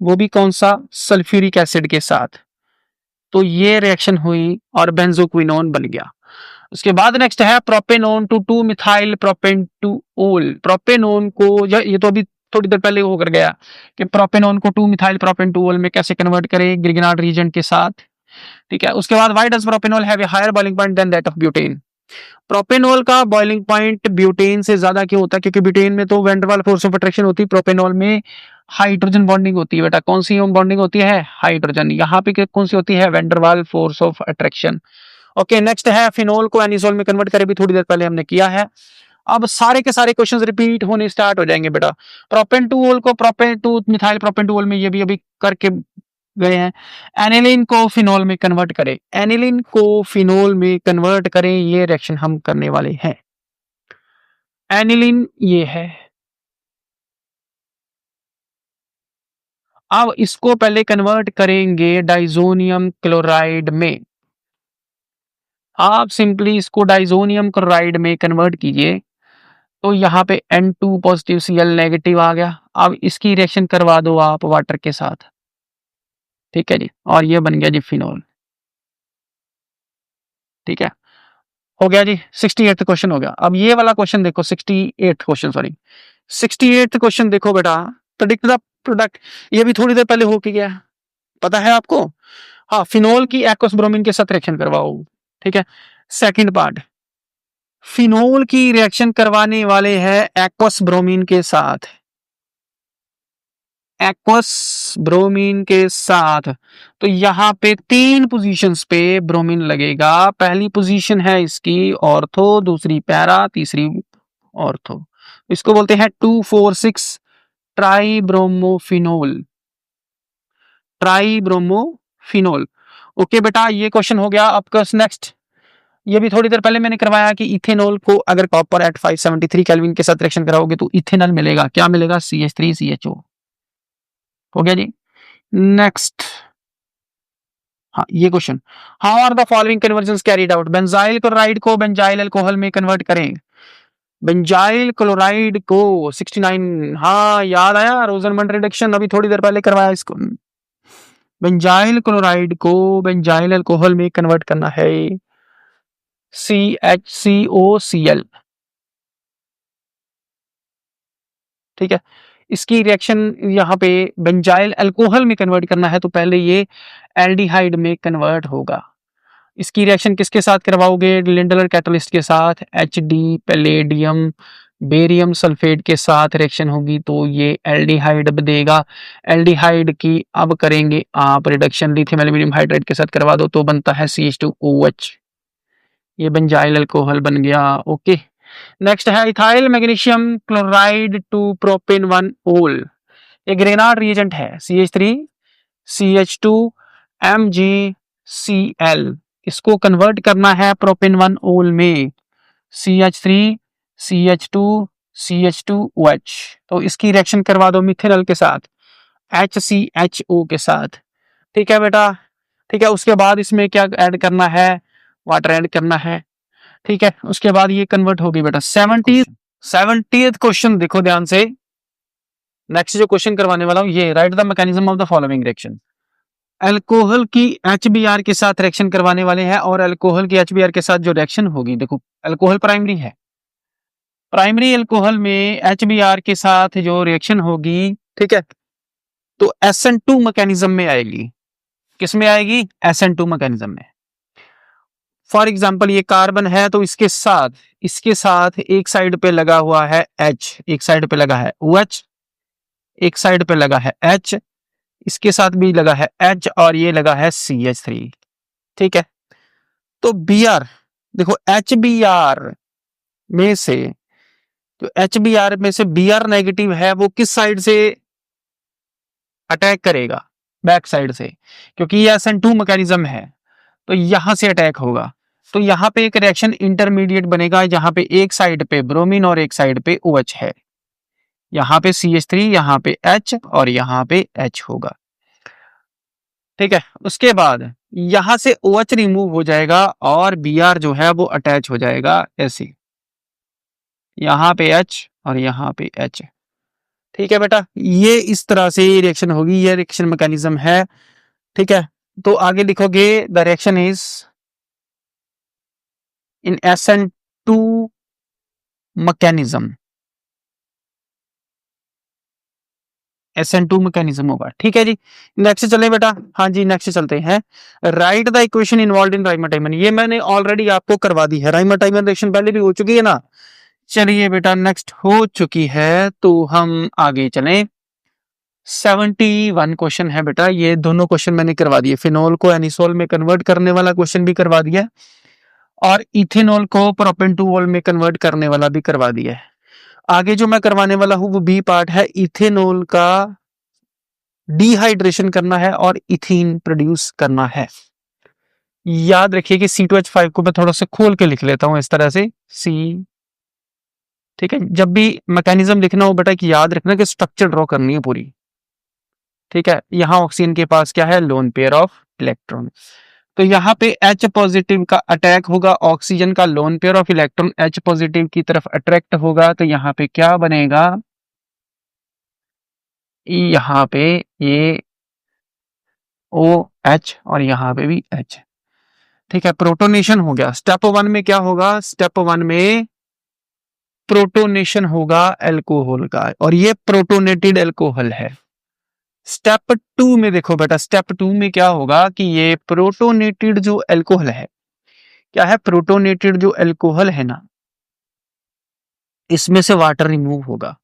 वो भी कौन सा? सल्फ्यूरिक एसिड के साथ। तो ये रिएक्शन हुई और बेंजोक्विनोन बन गया। उसके बाद नेक्स्ट है प्रोपेनोन टू 2 मिथाइल प्रोपेंटूओल। प्रोपेनोन को, ये तो अभी थोड़ी देर पहले होकर गया कि प्रोपेनोन को 2 मिथाइल प्रोपेंटूओल में कैसे कन्वर्ट करें ग्रिगनार्ड रीजेंट के साथ। ठीक है, उसके बाद why does propanol have a higher boiling point than that of butane. Propanol का बॉइलिंग पॉइंट ब्यूटेन से ज्यादा क्यों होता है? क्योंकि ब्यूटेन में तो van der Waals force of attraction होती है, प्रोपेनॉल में हाइड्रोजन बॉन्डिंग होती है। बेटा कौन सी बॉन्डिंग होती है? हाइड्रोजन। यहाँ पे कौन सी होती है? Van der Waals force of attraction. Okay, next है फिनोल को एनिसोल में कन्वर्ट करें, भी थोड़ी देर पहले हमने किया है। अब सारे के सारे क्वेश्चंस रिपीट होने स्टार्ट हो जाएंगे बेटा। प्रोपेंटूओल को प्रोपेंटू मिथाइल प्रोपेंटूओल में, ये भी अभी करके गए हैं। एनिलीन को फिनोल में कन्वर्ट करें, एनिलीन को फिनोल में कन्वर्ट करें, ये रिएक्शन हम करने वाले हैं। एनिलीन ये है, अब इसको पहले कन्वर्ट करेंगे डाइजोनियम क्लोराइड में। आप सिंपली इसको डाइजोनियम क्लोराइड में कन्वर्ट कीजिए तो यहाँ पे N2 पॉजिटिव Cl नेगेटिव आ गया। अब इसकी रिएक्शन करवा दो आप वाटर के साथ, ठीक है जी, और ये बन गया जी फिनोल। ठीक है, हो गया जी। 68th क्वेश्चन हो गया। अब ये वाला क्वेश्चन देखो, 68th question, sorry 68th question देखो बेटा, प्रेडिक्ट द प्रोडक्ट। ये भी थोड़ी देर पहले हो के गया, पता है आपको। हाँ, फिनोल की एक्वस ब्रोमीन के साथ रिएक्शन करवाओ। ठीक है, सेकंड पार्ट, फिनोल की रिएक्शन करवाने वाले हैं एक्वस ब्रोमीन के साथ, एक्वस ब्रोमीन के साथ। तो यहाँ पे 3 पोजीशंस पे ब्रोमीन लगेगा। पहली पोजीशन है इसकी ऑर्थो, दूसरी पैरा, तीसरी ऑर्थो। इसको बोलते हैं 2,4,6 ट्राइब्रोमोफिनोल, ट्राइब्रोमोफिनोल। ओके बेटा, ये क्वेश्चन हो गया आपका। नेक्स्ट, ये भी थोड़ी देर पहले मैंने करवाया कि इथेनॉल को अगर कॉपर एट 573 केल्विन के साथ रिएक्शन कराओगे तो इथेनॉल मिलेगा। क्या मिलेगा? CH3CHO। हो गया जी। नेक्स्ट, हाँ ये question, how are the following conversion carried out. Benzyl chloride को बेंजाइल अल्कोहल में कन्वर्ट करें। बेंजाइल क्लोराइड को 69, हाँ याद आया, रोजनमंड रिडक्शन अभी थोड़ी देर पहले करवाया इसको। बेंजाइल क्लोराइड को बेंजाइल अल्कोहल में कन्वर्ट करना है, CHCOCl। ठीक है, इसकी रिएक्शन यहाँ पे बेंजाइल अल्कोहल में कन्वर्ट करना है तो पहले ये एल्डिहाइड में कन्वर्ट होगा। इसकी रिएक्शन किसके साथ करवाओगे? लिंडलर कैटलिस्ट के साथ। HD पैलेडियम बेरियम सल्फेट के साथ रिएक्शन होगी तो ये एल्डिहाइड देगा। एल्डिहाइड की अब करेंगे आप रिडक्शन, लिथियम एल्यूमिनियम हाइड्रेट के साथ करवा दो तो बनता है CH2OH। ये बेंजाइल अल्कोहल बन गया। ओके, नेक्स्ट है ethyl magnesium chloride to propane 1 ol. ये ग्रेनाड रिएजेंट है, CH3CH2MgCl। इसको कन्वर्ट करना है प्रोपेन 1 ओल में, CH3CH2CH2OH। तो इसकी रिएक्शन करवा दो मिथेनॉल के साथ, HCHO के साथ। ठीक है बेटा, ठीक है। उसके बाद इसमें क्या ऐड करना है? वाटर ऐड करना है। ठीक है, उसके बाद ये कन्वर्ट होगी बेटा। 70th क्वेश्चन देखो ध्यान से। नेक्स्ट जो क्वेश्चन करवाने वाला हूं, ये right the mechanism of the following reaction. Alcohol की HBr के साथ रिएक्शन करवाने वाले हैं और अल्कोहल की HBr के साथ जो रिएक्शन होगी, देखो अल्कोहल प्राइमरी है, प्राइमरी अल्कोहल में HBr के साथ जो रिएक्शन होगी, ठीक है, तो SN2 मैकेनिज्म में आएगी। किस में आएगी? SN2 मैकेनिज्म में। फॉर एग्जाम्पल ये कार्बन है तो इसके साथ एक साइड पे लगा हुआ है H, एक साइड पे लगा है OH, एक साइड पे लगा है H, इसके साथ भी लगा है H और ये लगा है CH3। ठीक है, तो Br देखो, HBr में से तो HBr में से Br नेगेटिव है, वो किस साइड से अटैक करेगा? बैक साइड से, क्योंकि ये SN2 मैकेनिज्म है तो यहां से अटैक होगा। तो यहाँ पे एक रिएक्शन इंटरमीडिएट बनेगा जहां पे एक साइड पे ब्रोमीन और एक साइड पे OH है। यहाँ पे CH3, यहाँ पे H और यहाँ पे H होगा। ठीक है, उसके बाद यहां से OH रिमूव हो जाएगा और Br जो है वो अटैच हो जाएगा ऐसे, यहाँ पे H और यहाँ पे H। ठीक है बेटा, ये इस तरह से रिएक्शन होगी, ये रिएक्शन मैकेनिज्म है। ठीक है, तो आगे लिखोगे the reaction is in SN2 mechanism, SN2 mechanism होगा। ठीक है जी, नेक्स्ट चले बेटा। हाँ जी, नेक्स्ट चलते हैं। Write the equation involved in Reimer Tiemann. ये मैंने ऑलरेडी आपको करवा दी है, राइमाटाइमन रिएक्शन पहले भी हो चुकी है ना। चलिए बेटा, नेक्स्ट हो चुकी है तो हम आगे चलें। 71 क्वेश्चन है बेटा, ये दोनों क्वेश्चन मैंने करवा दिए। फिनोल को एनिसोल में कन्वर्ट करने वाला क्वेश्चन भी करवा दिया और इथेनॉल को प्रोपेन-2-ओल में कन्वर्ट करने वाला भी करवा दिया है। आगे जो मैं करवाने वाला हूं वो बी पार्ट है, इथेनॉल का डिहाइड्रेशन करना है और इथीन प्रोड्यूस करना है। याद रखिए कि C2H5 को मैं थोड़ा सा खोल के लिख लेता हूं इस तरह से, C। ठीक है, जब भी मैकेनिज्म लिखना हो बेटा कि याद रखना कि स्ट्रक्चर ड्रॉ करनी है पूरी। ठीक है, यहाँ ऑक्सीजन के पास क्या है, लोन पेयर ऑफ इलेक्ट्रॉन। तो यहाँ पे H पॉजिटिव का अटैक होगा, ऑक्सीजन का lone pair of electron H positive की तरफ अट्रैक्ट होगा, तो यहाँ पे क्या बनेगा, यहाँ पे ये OH और यहाँ पे भी H। ठीक है, प्रोटोनेशन हो गया। स्टेप 1 में क्या होगा, स्टेप 1 में प्रोटोनेशन होगा एल्कोहल का, और ये प्रोटोनेटेड एल्कोहल है। स्टेप 2 में देखो बेटा, स्टेप 2 में क्या होगा कि ये प्रोटोनेटेड जो एल्कोहल है, क्या है, प्रोटोनेटेड जो एल्कोहल है ना, इसमें से वाटर रिमूव होगा।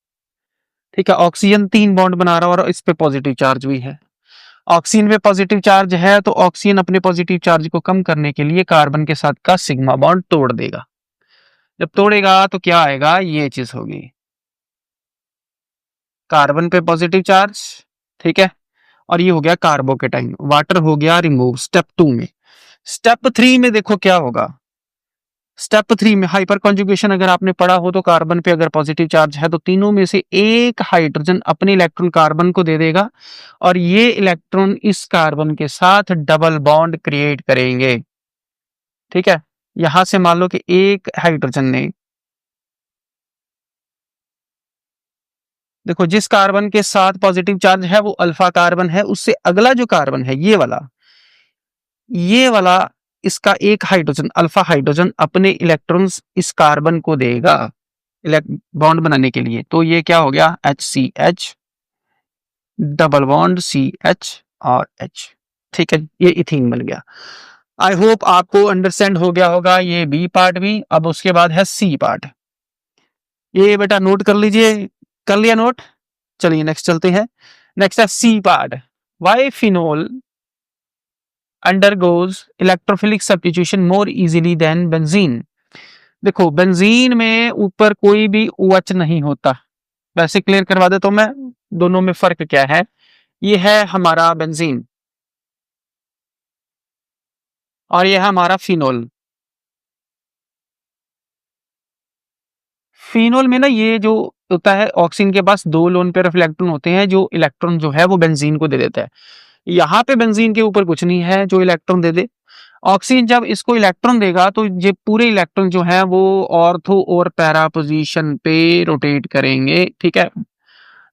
ठीक है, ऑक्सीजन 3 बॉन्ड बना रहा है और इस पे पॉजिटिव चार्ज भी है। ऑक्सीजन पे पॉजिटिव चार्ज है तो ऑक्सीजन अपने पॉजिटिव चार्ज को कम करने के लिए कार्बन के साथ का सिग्मा बॉन्ड तोड़ देगा। जब तोड़ेगा तो क्या आएगा, ये चीज होगी, कार्बन पे पॉजिटिव चार्ज, ठीक है, और ये हो गया कार्बोकेटाइन, वाटर हो गया रिमूव स्टेप 2 में। स्टेप 3 में देखो क्या होगा, स्टेप 3 में हाइपर कॉन्जुगेशन अगर आपने पढ़ा हो तो कार्बन पे अगर पॉजिटिव चार्ज है तो तीनों में से एक हाइड्रोजन अपने इलेक्ट्रॉन कार्बन को दे देगा, और ये इलेक्ट्रॉन इस कार्बन के साथ डबल बॉन्ड क्रिएट करेंगे। ठीक है, यहां से मान लो कि एक हाइड्रोजन ने, देखो जिस कार्बन के साथ पॉजिटिव चार्ज है वो अल्फा कार्बन है, उससे अगला जो कार्बन है ये वाला इसका एक हाइड्रोजन अल्फा हाइड्रोजन अपने इलेक्ट्रॉन्स इस कार्बन को देगा बॉन्ड बनाने के लिए, तो ये क्या हो गया, HCH डबल बॉन्ड CH और H। ठीक है, ये इथीन बन गया। आई होप आपको अंडरस्टैंड हो गया होगा ये बी पार्ट भी। अब उसके बाद है सी पार्ट, ये बेटा नोट कर लीजिए, कर लिया नोट, चलिए नेक्स्ट चलते हैं। नेक्स्ट है C part, why phenol undergoes electrophilic substitution more easily than benzene. देखो बेंजीन में ऊपर कोई भी OH नहीं होता, वैसे क्लियर करवा देता हूं मैं दोनों में फर्क क्या है। ये है हमारा बेंजीन और ये है हमारा फिनोल। फिनोल में ना ये जो होता है, ऑक्सीजन के पास 2 लोन पेयर ऑफ इलेक्ट्रॉन होते हैं, जो इलेक्ट्रॉन जो है वो बेंजीन को दे देता है। यहाँ पे बेंजीन के ऊपर कुछ नहीं है जो इलेक्ट्रॉन दे दे। ऑक्सीजन जब इसको इलेक्ट्रॉन देगा तो ये पूरे इलेक्ट्रॉन जो है वो ऑर्थो और पैरा पोजीशन पे रोटेट करेंगे। ठीक है,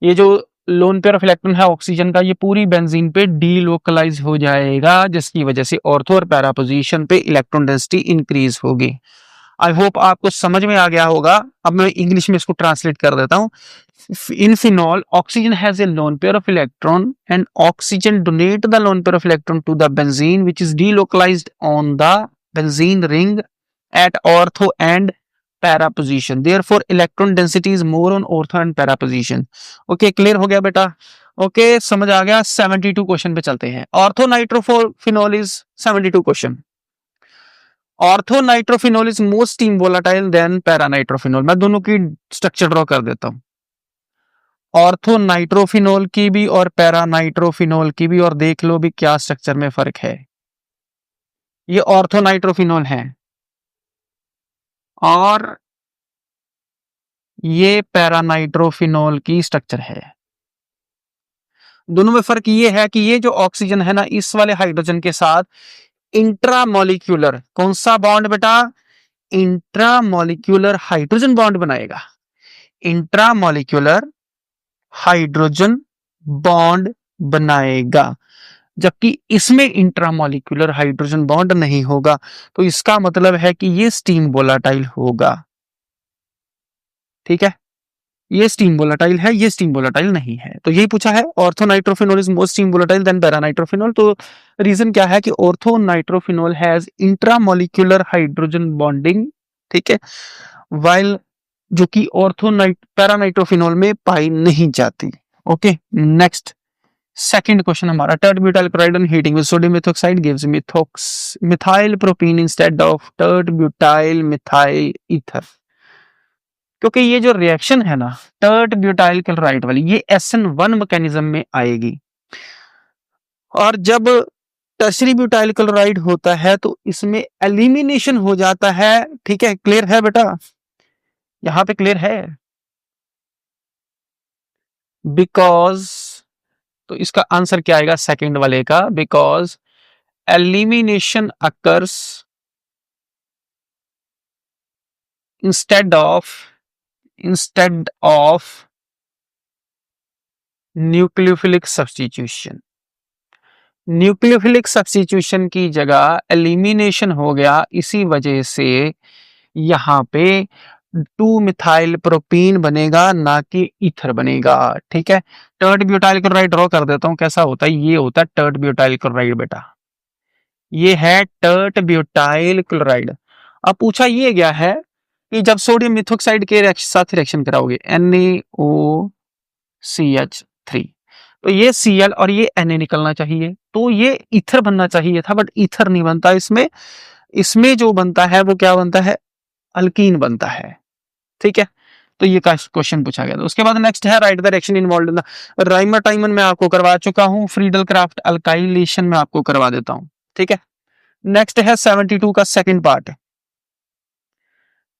ये जो लोन पेयर ऑफ इलेक्ट्रॉन है ऑक्सीजन का, ये पूरी बेंजीन पे डीलोकलाइज हो जाएगा, जिसकी वजह से ऑर्थो और पैरा पोजीशन पे इलेक्ट्रॉन डेंसिटी इंक्रीज होगी। आई होप आपको समझ में आ गया होगा। अब मैं इंग्लिश में इसको ट्रांसलेट कर देता हूँ। In phenol, oxygen has a lone pair of electron and oxygen donate the lone pair of electron to the benzene which is delocalized on the benzene ring at ortho and para position. Therefore, electron density is more on ortho and para position. Okay, clear हो गया बेटा? Okay, समझ आ गया। 72 question पे चलते हैं। Ortho nitrophenol is 72 question. Ortho nitrophenol is most steam volatile than para nitrophenol. मैं दोनों की स्ट्रक्चर ड्रॉ कर देता हूं, ऑर्थो नाइट्रोफिनोल की भी और पैरा नाइट्रोफिनोल की भी, और देख लो भी क्या स्ट्रक्चर में फर्क है। ये ऑर्थो नाइट्रोफिनोल है और ये पैरा नाइट्रोफिनोल की स्ट्रक्चर है। दोनों में फर्क ये है कि ये जो ऑक्सीजन है ना, इस वाले हाइड्रोजन के साथ इंट्रामोलिक्यूलर, कौन सा बॉन्ड बेटा, इंट्रामोलिक्यूलर हाइड्रोजन बॉन्ड बनाएगा। इंट्रामोलिक्यूलर हाइड्रोजन बॉन्ड बनाएगा, जबकि इसमें इंट्रामोलिक्यूलर हाइड्रोजन बॉन्ड नहीं होगा। तो इसका मतलब है कि ये स्टीम वोलाटाइल होगा। ठीक है, ये स्टीम वोलाटाइल है, ये स्टीम वोलाटाइल नहीं है। तो यही पूछा है, ortho nitrophenol is more steam volatile than para nitrophenol. तो रीजन क्या है कि ortho nitrophenol has intramolecular hydrogen bonding. ठीक है, वाइल जो कि ऑर्थो पैरा नाइट्रोफिनोल में पाई नहीं जाती। ओके, नेक्स्ट सेकंड क्वेश्चन हमारा, tert butyl chloride on heating with sodium methoxide gives methyl propene instead of tert butyl methyl ether. क्योंकि ये जो रिएक्शन है ना टर्ट ब्यूटाइल क्लोराइड वाली, ये SN1 मैकेनिज्म में आएगी, और जब टर्शरी ब्यूटाइल क्लोराइड होता है तो इसमें एलिमिनेशन हो जाता है। ठीक है, क्लियर है बेटा, यहां पे क्लियर है, बिकॉज तो इसका आंसर क्या आएगा सेकंड वाले का, because elimination occurs instead of nucleophilic substitution. Nucleophilic substitution की जगह एलिमिनेशन हो गया, इसी वजह से यहाँ पे 2 मिथाइल प्रोपीन बनेगा, ना कि ईथर बनेगा। ठीक है, टर्ट ब्यूटाइल क्लोराइड ड्रॉ कर देता हूं, कैसा होता है, ये होता है टर्ट ब्यूटाइल क्लोराइड बेटा, ये है टर्ट ब्यूटाइल क्लोराइड। अब पूछा ये गया है कि जब सोडियम मिथोक्साइड के साथ रिएक्शन कराओगे NaOCH3, तो ये Cl और ये Na निकलना चाहिए, तो ये ईथर बनना चाहिए था, बट ईथर नहीं बनता इसमें। इसमें जो बनता है वो क्या बनता है, अल्कीन बनता है। ठीक है, तो ये क्वेश्चन पूछा गया था। उसके बाद नेक्स्ट है right the reaction involved in the Rymer टाइमन में आपको करवा चुका हूं, फ्रीडल क्राफ्ट अल्काइलेशन में आपको करवा देता हूं। ठीक है, नेक्स्ट है 72 का सेकंड पार्ट।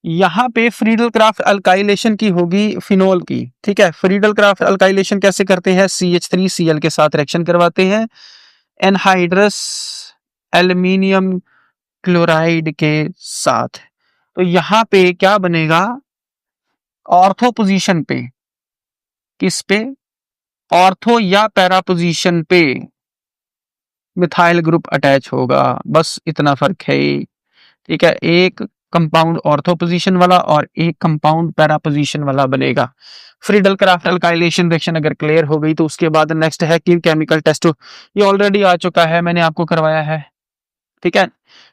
यहां पे फ्रीडल क्राफ्ट अल्काइलेशन की होगी फिनोल की। ठीक है, फ्रीडल क्राफ्ट अल्काइलेशन कैसे करते हैं, CH3Cl के साथ रिएक्शन करवाते हैं एनहाइड्रस एल्यूमिनियम क्लोराइड के साथ। तो यहां पे क्या बनेगा, ऑर्थो पोजीशन पे, किस पे, ऑर्थो या पैरा पोजीशन पे मिथाइल ग्रुप अटैच होगा, बस इतना फर्क है। ठीक है, एक कंपाउंड ऑर्थो पोजीशन वाला और एक कंपाउंड पैरा पोजीशन वाला बनेगा। फ्रीडल क्राफ्ट अल्काइलेशन रिएक्शन अगर क्लियर हो गई तो उसके बाद नेक्स्ट है कि केमिकल टेस्ट, ये ऑलरेडी आ चुका है, मैंने आपको करवाया है। ठीक है,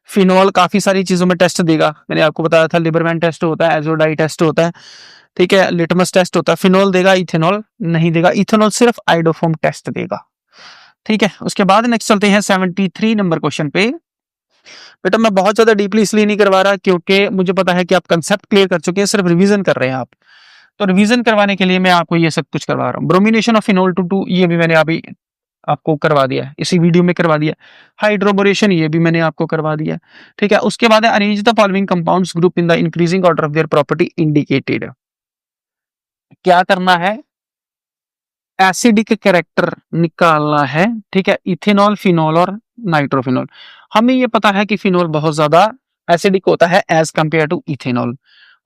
फिनोल काफी सारी चीजों में टेस्ट देगा, मैंने आपको बताया था, लिबरमैन टेस्ट होता है, एजोडाई टेस्ट होता है, ठीक है, लिटमस टेस्ट होता है। फिनोल देगा, इथेनॉल नहीं देगा, इथेनॉल सिर्फ आइडोफोम टेस्ट देगा। ठीक है, उसके बाद नेक्स्ट चलते हैं 73 नंबर क्वेश्चन पे। बेटा मैं बहुत ज्यादा डीपली इसलिए नहीं करवा रहा क्योंकि मुझे पता है कि आप कंसेप्ट क्लियर कर चुके हैं, सिर्फ रिवीजन कर रहे हैं आप, तो रिवीजन करवाने के लिए मैं आपको ये सब कुछ करवा रहा हूँ। ब्रोमिनेशन ऑफ फिनोल टू 2, ये भी मैंने अभी आपको करवा दिया है, इसी वीडियो में करवा दिया। हाइड्रोबोरेशन, ये भी मैंने आपको करवा दिया। ठीक है, उसके बाद arrange the following compounds group in the increasing order of their property indicated. क्या करना है, एसिडिक कैरेक्टर निकालना है। ठीक है, इथेनॉल, फिनोल और नाइट्रोफिनोल। हमें ये पता है कि फिनोल बहुत ज्यादा एसिडिक होता है एज कंपेयर टू इथेनॉल।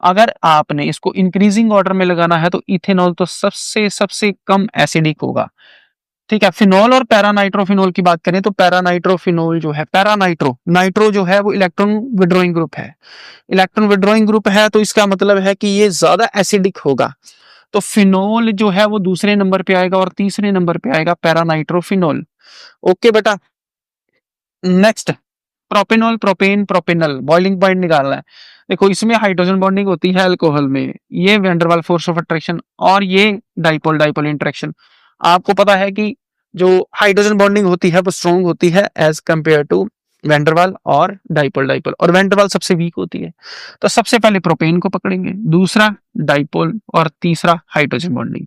अगर आपने इसको इंक्रीजिंग ऑर्डर में लगाना है तो इथेनॉल तो सबसे सबसे कम एसिडिक होगा। ठीक है, फिनोल और पैरानाइट्रोफिनोल की बात करें तो पैरानाइट्रोफिनोल जो है, नाइट्रो जो है वो इलेक्ट्रॉन विड्रॉइंग ग्रुप है, इलेक्ट्रॉन विड्रॉइंग ग्रुप है, तो इसका मतलब है कि ये ज्यादा एसिडिक होगा। तो फिनोल जो है वो दूसरे नंबर पे आएगा और तीसरे नंबर पे आएगा पैरानाइट्रोफिनोल। ओके बेटा, next propanol, propane, propanal, boiling point निकालना है। देखो इसमें हाइड्रोजन बॉन्डिंग होती है अल्कोहल में, ये वैंडरवाल फोर्स ऑफ अट्रैक्शन और ये डाइपोल डाइपोल इंटरेक्शन। आपको पता है कि जो हाइड्रोजन बॉन्डिंग होती है वो स्ट्रॉन्ग होती है एज कंपेयर टू वैंडरवाल और डाइपोल डाइपोल, और वैंडरवाल सबसे वीक होती है। तो सबसे पहले प्रोपेन को पकड़ेंगे, दूसरा डाइपोल और तीसरा hydrogen bonding.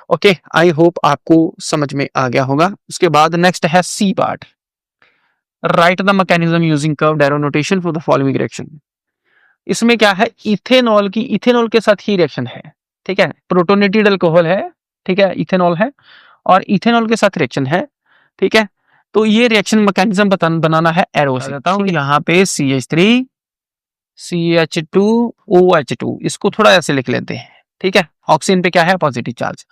Okay, I hope आपको समझ में आ गया होगा। उसके बाद नेक्स्ट है C part, write the mechanism using curved arrow notation for the following reaction. इसमें क्या है, इथेनॉल की इथेनॉल के साथ ही रिएक्शन है। ठीक है, प्रोटोनेटेड अल्कोहल है, ठीक है, इथेनॉल है और इथेनॉल के साथ रिएक्शन है। ठीक है, तो ये रिएक्शन मैकेनिज्म बनाना है एरो से। यहाँ पे CH3 CH2OH2, इसको थोड़ा ऐसे लिख लेते हैं। ठीक है, ऑक्सीजन पे क्या है, पॉजिटिव चार्ज।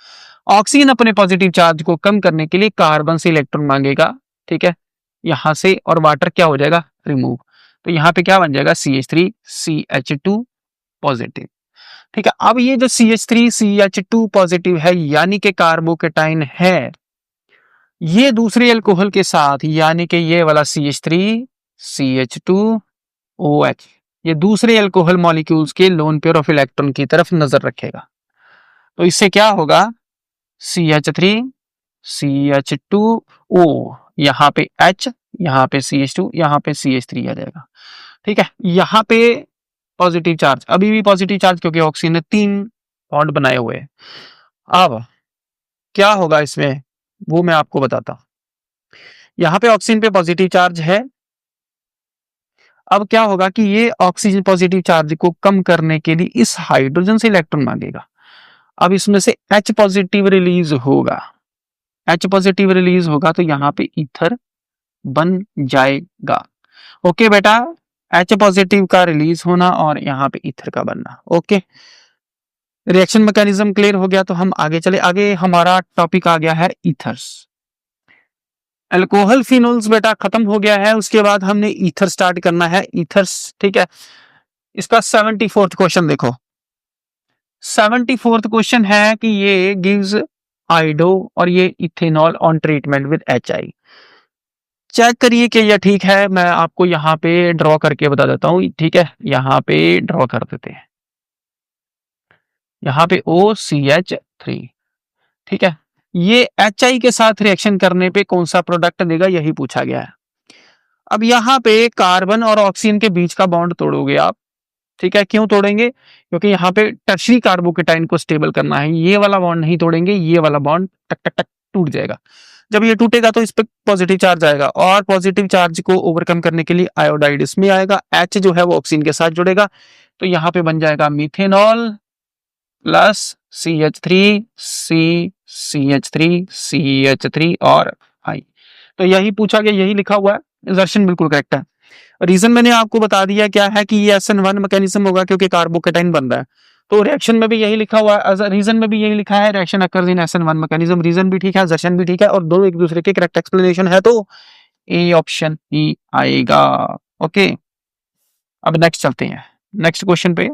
ऑक्सीजन अपने पॉजिटिव चार्ज को कम करने के लिए कार्बन से इलेक्ट्रॉन मांगेगा। ठीक है, यहां से, और वाटर क्या हो जाएगा, रिमूव। तो यहाँ पे क्या बन जाएगा, CH3 CH2 पॉजिटिव। ठीक है, अब ये जो CH3 CH2 पॉजिटिव है यानी कि कार्बोकेटाइन है, ये दूसरे अल्कोहल के साथ यानी कि ये वाला CH3 CH2OH, ये दूसरे अल्कोहल मॉलिक्यूल्स के लोन पेयर ऑफ इलेक्ट्रॉन की तरफ नजर रखेगा। तो इससे क्या होगा, CH3 CH2O, यहाँ पे H, यहाँ पे CH2, यहाँ पे CH3 आ जाएगा। ठीक है, यहाँ पे पॉजिटिव चार्ज, अभी भी पॉजिटिव चार्ज क्योंकि ऑक्सीजन ने 3 बॉन्ड बनाए हुए हैं। अब क्या होगा इसमें वो मैं आपको बताता हूं। यहाँ पे ऑक्सीजन पे पॉजिटिव चार्ज है, अब क्या होगा कि ये ऑक्सीजन पॉजिटिव चार्ज को कम करने के लिए इस हाइड्रोजन से इलेक्ट्रॉन मांगेगा। अब इसमें से H पॉजिटिव रिलीज होगा। H पॉजिटिव रिलीज होगा तो यहाँ पे ईथर बन जाएगा। ओके बेटा, H पॉजिटिव का रिलीज होना और यहाँ पे ईथर का बनना। ओके, रिएक्शन मैकेनिज्म क्लियर हो गया तो हम आगे चले। आगे हमारा टॉपिक आ गया है ईथर्स। अल्कोहल फिनोल्स बेटा खत्म हो गया है, उसके बाद हमने ईथर स्टार्ट करना है, ईथर्स। ठीक है, इसका 74th क्वेश्चन देखो। 74th क्वेश्चन है कि ये गिव्स आइडो और ये ethanol on treatment with HI। Check करिए कि यह ठीक है। मैं आपको यहाँ पे ड्रॉ करके बता देता हूँ। ठीक है, यहाँ पे ड्रॉ कर देते हैं, यहाँ पे OCH3। ठीक है, ये HI के साथ रिएक्शन करने पे कौन सा प्रोडक्ट देगा, यही पूछा गया है। अब यहाँ पे कार्बन और ऑक्सीजन के बीच का बॉन्ड तोड़ोगे आप। ठीक है, क्यों तोड़ेंगे? क्योंकि यहाँ पे टर्शरी कार्बोकेटाइन को स्टेबल करना है। ये वाला बॉन्ड नहीं तोड़ेंगे, ये वाला बॉन्ड टक टक टक टूट जाएगा। जब ये टूटेगा तो इस पे पॉजिटिव चार्ज आएगा और पॉजिटिव चार्ज को ओवरकम करने के लिए आयोडाइड इसमें आएगा। H जो है वो ऑक्सीजन के साथ जुड़ेगा तो यहाँ पे बन जाएगा methanol plus CH3 CH3 CH3 और I। तो यही पूछा गया, यही लिखा हुआ है, असर्शन बिल्कुल करेक्ट है। रीजन मैंने आपको बता दिया क्या है कि ये SN1 मैकेनिज्म होगा क्योंकि कार्बोकेटाइन बन रहा है। तो रिएक्शन में भी यही लिखा हुआ है, रीजन में भी यही लिखा है, reaction occurs in SN1 mechanism. Reason भी ठीक है, असर्शन भी ठीक है और दोनों एक दूसरे के करेक्ट एक्सप्लेनेशन है, तो ए ऑप्शन ही आएगा। ओके, अब नेक्स्ट चलते हैं, नेक्स्ट क्वेश्चन पे।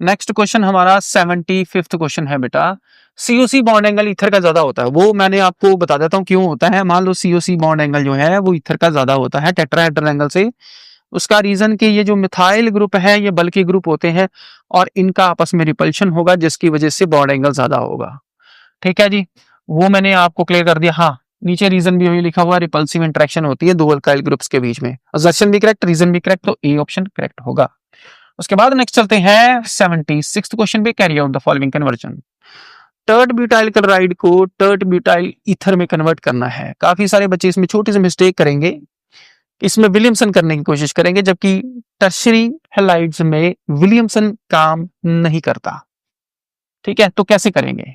नेक्स्ट क्वेश्चन हमारा 75th क्वेश्चन है बेटा। COC बॉन्ड एंगल ईथर का ज्यादा होता है, वो मैंने आपको बता देता हूँ क्यों होता है। मान लो COC बॉन्ड एंगल जो है वो ईथर का ज्यादा होता है टेट्राहेड्रल एंगल से। उसका रीजन कि ये जो मिथाइल ग्रुप है ये बल्कि ग्रुप होते हैं और इनका आपस में रिपल्शन होगा जिसकी वजह से बॉन्ड एंगल ज्यादा होगा। ठीक है जी, वो मैंने आपको क्लियर कर दिया। हाँ, नीचे रीजन भी वही लिखा हुआ, रिपल्सिव इंटरेक्शन होती है दो अल्काइल ग्रुप्स के बीच में। असर्शन भी करेक्ट, रीजन भी करेक्ट, तो ए ऑप्शन करेक्ट होगा। उसके बाद नेक्स्ट चलते हैं 76th क्वेश्चन पे। Carry out the following conversion. Tert butyl chloride को टर्ट ब्यूटाइल ईथर में कन्वर्ट करना है। काफी सारे बच्चे इसमें छोटी सी मिस्टेक करेंगे, इसमें विलियमसन करने की कोशिश करेंगे, जबकि टर्शरी हैलाइड्स में विलियमसन काम नहीं करता। ठीक है, तो कैसे करेंगे?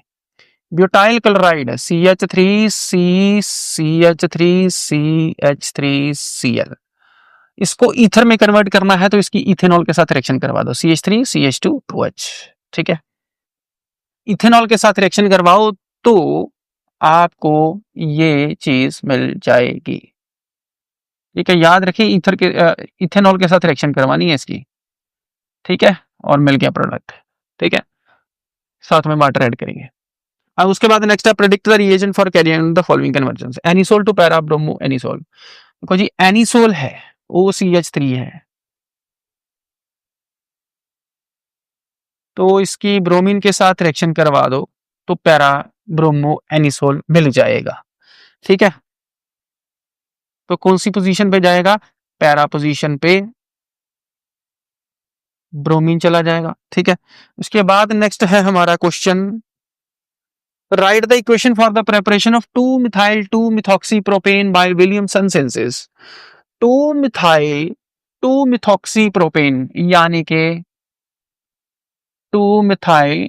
Butyl chloride CH3C CH3 CH3Cl, इसको ईथर में कन्वर्ट करना है तो इसकी इथेनॉल के साथ रिएक्शन करवा दो, CH3 CH2OH। ठीक है, इथेनॉल के साथ रिएक्शन करवाओ तो आपको ये चीज मिल जाएगी। ठीक है, याद रखिए ईथर के इथेनॉल के साथ रिएक्शन करवानी है इसकी। ठीक है, और मिल गया प्रोडक्ट। ठीक है, साथ में वाटर ऐड करेंगे। अब उसके बाद नेक्स्ट है predict the reagent for carrying the following conversion. Anisole to para bromo anisole. देखो जी, एनिसोल है OCH3 है, तो इसकी ब्रोमीन के साथ रिएक्शन करवा दो तो पैरा ब्रोमो एनिसोल मिल जाएगा। ठीक है, तो कौन सी पोजीशन पे जाएगा? पैरा पोजीशन पे ब्रोमीन चला जाएगा। ठीक है, उसके बाद नेक्स्ट है हमारा question, right the equation for the preparation of 2 methyl 2 methoxy propane bye Williamson synthesis. 2 methyl 2 methoxy propane यानी के 2 मिथाइल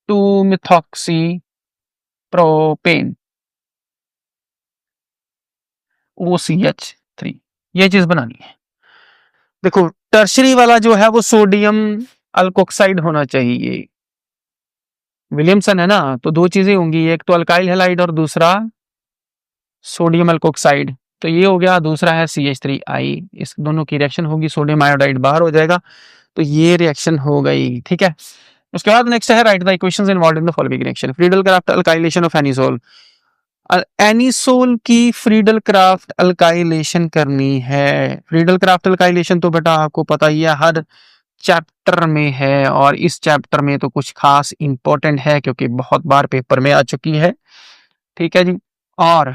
2 मिथॉक्सी प्रोपेन OCH3, ये चीज बनानी है। देखो, टर्शरी वाला जो है वो सोडियम अल्कोक्साइड होना चाहिए, विलियमसन है ना, तो दो चीजें होंगी, एक तो अल्काइल हैलाइड और दूसरा सोडियम अल्कोक्साइड। तो ये हो गया, दूसरा है CH3I, इस दोनों की रिएक्शन होगी, सोडियम आयोडाइड बाहर हो जाएगा, तो ये रिएक्शन हो गई। ठीक है, उसके बाद नेक्स्ट है right the equations involved in the following reaction. Friedel craft alkylation of anisole. Anisole की फ्रीडल क्राफ्ट अल्काइलेशन करनी है। फ्रीडल क्राफ्ट अल्काइलेशन तो बेटा आपको पता ही है, हर चैप्टर में है और इस चैप्टर में तो कुछ खास इंपॉर्टेंट है क्योंकि बहुत बार पेपर में आ चुकी है। ठीक है जी, और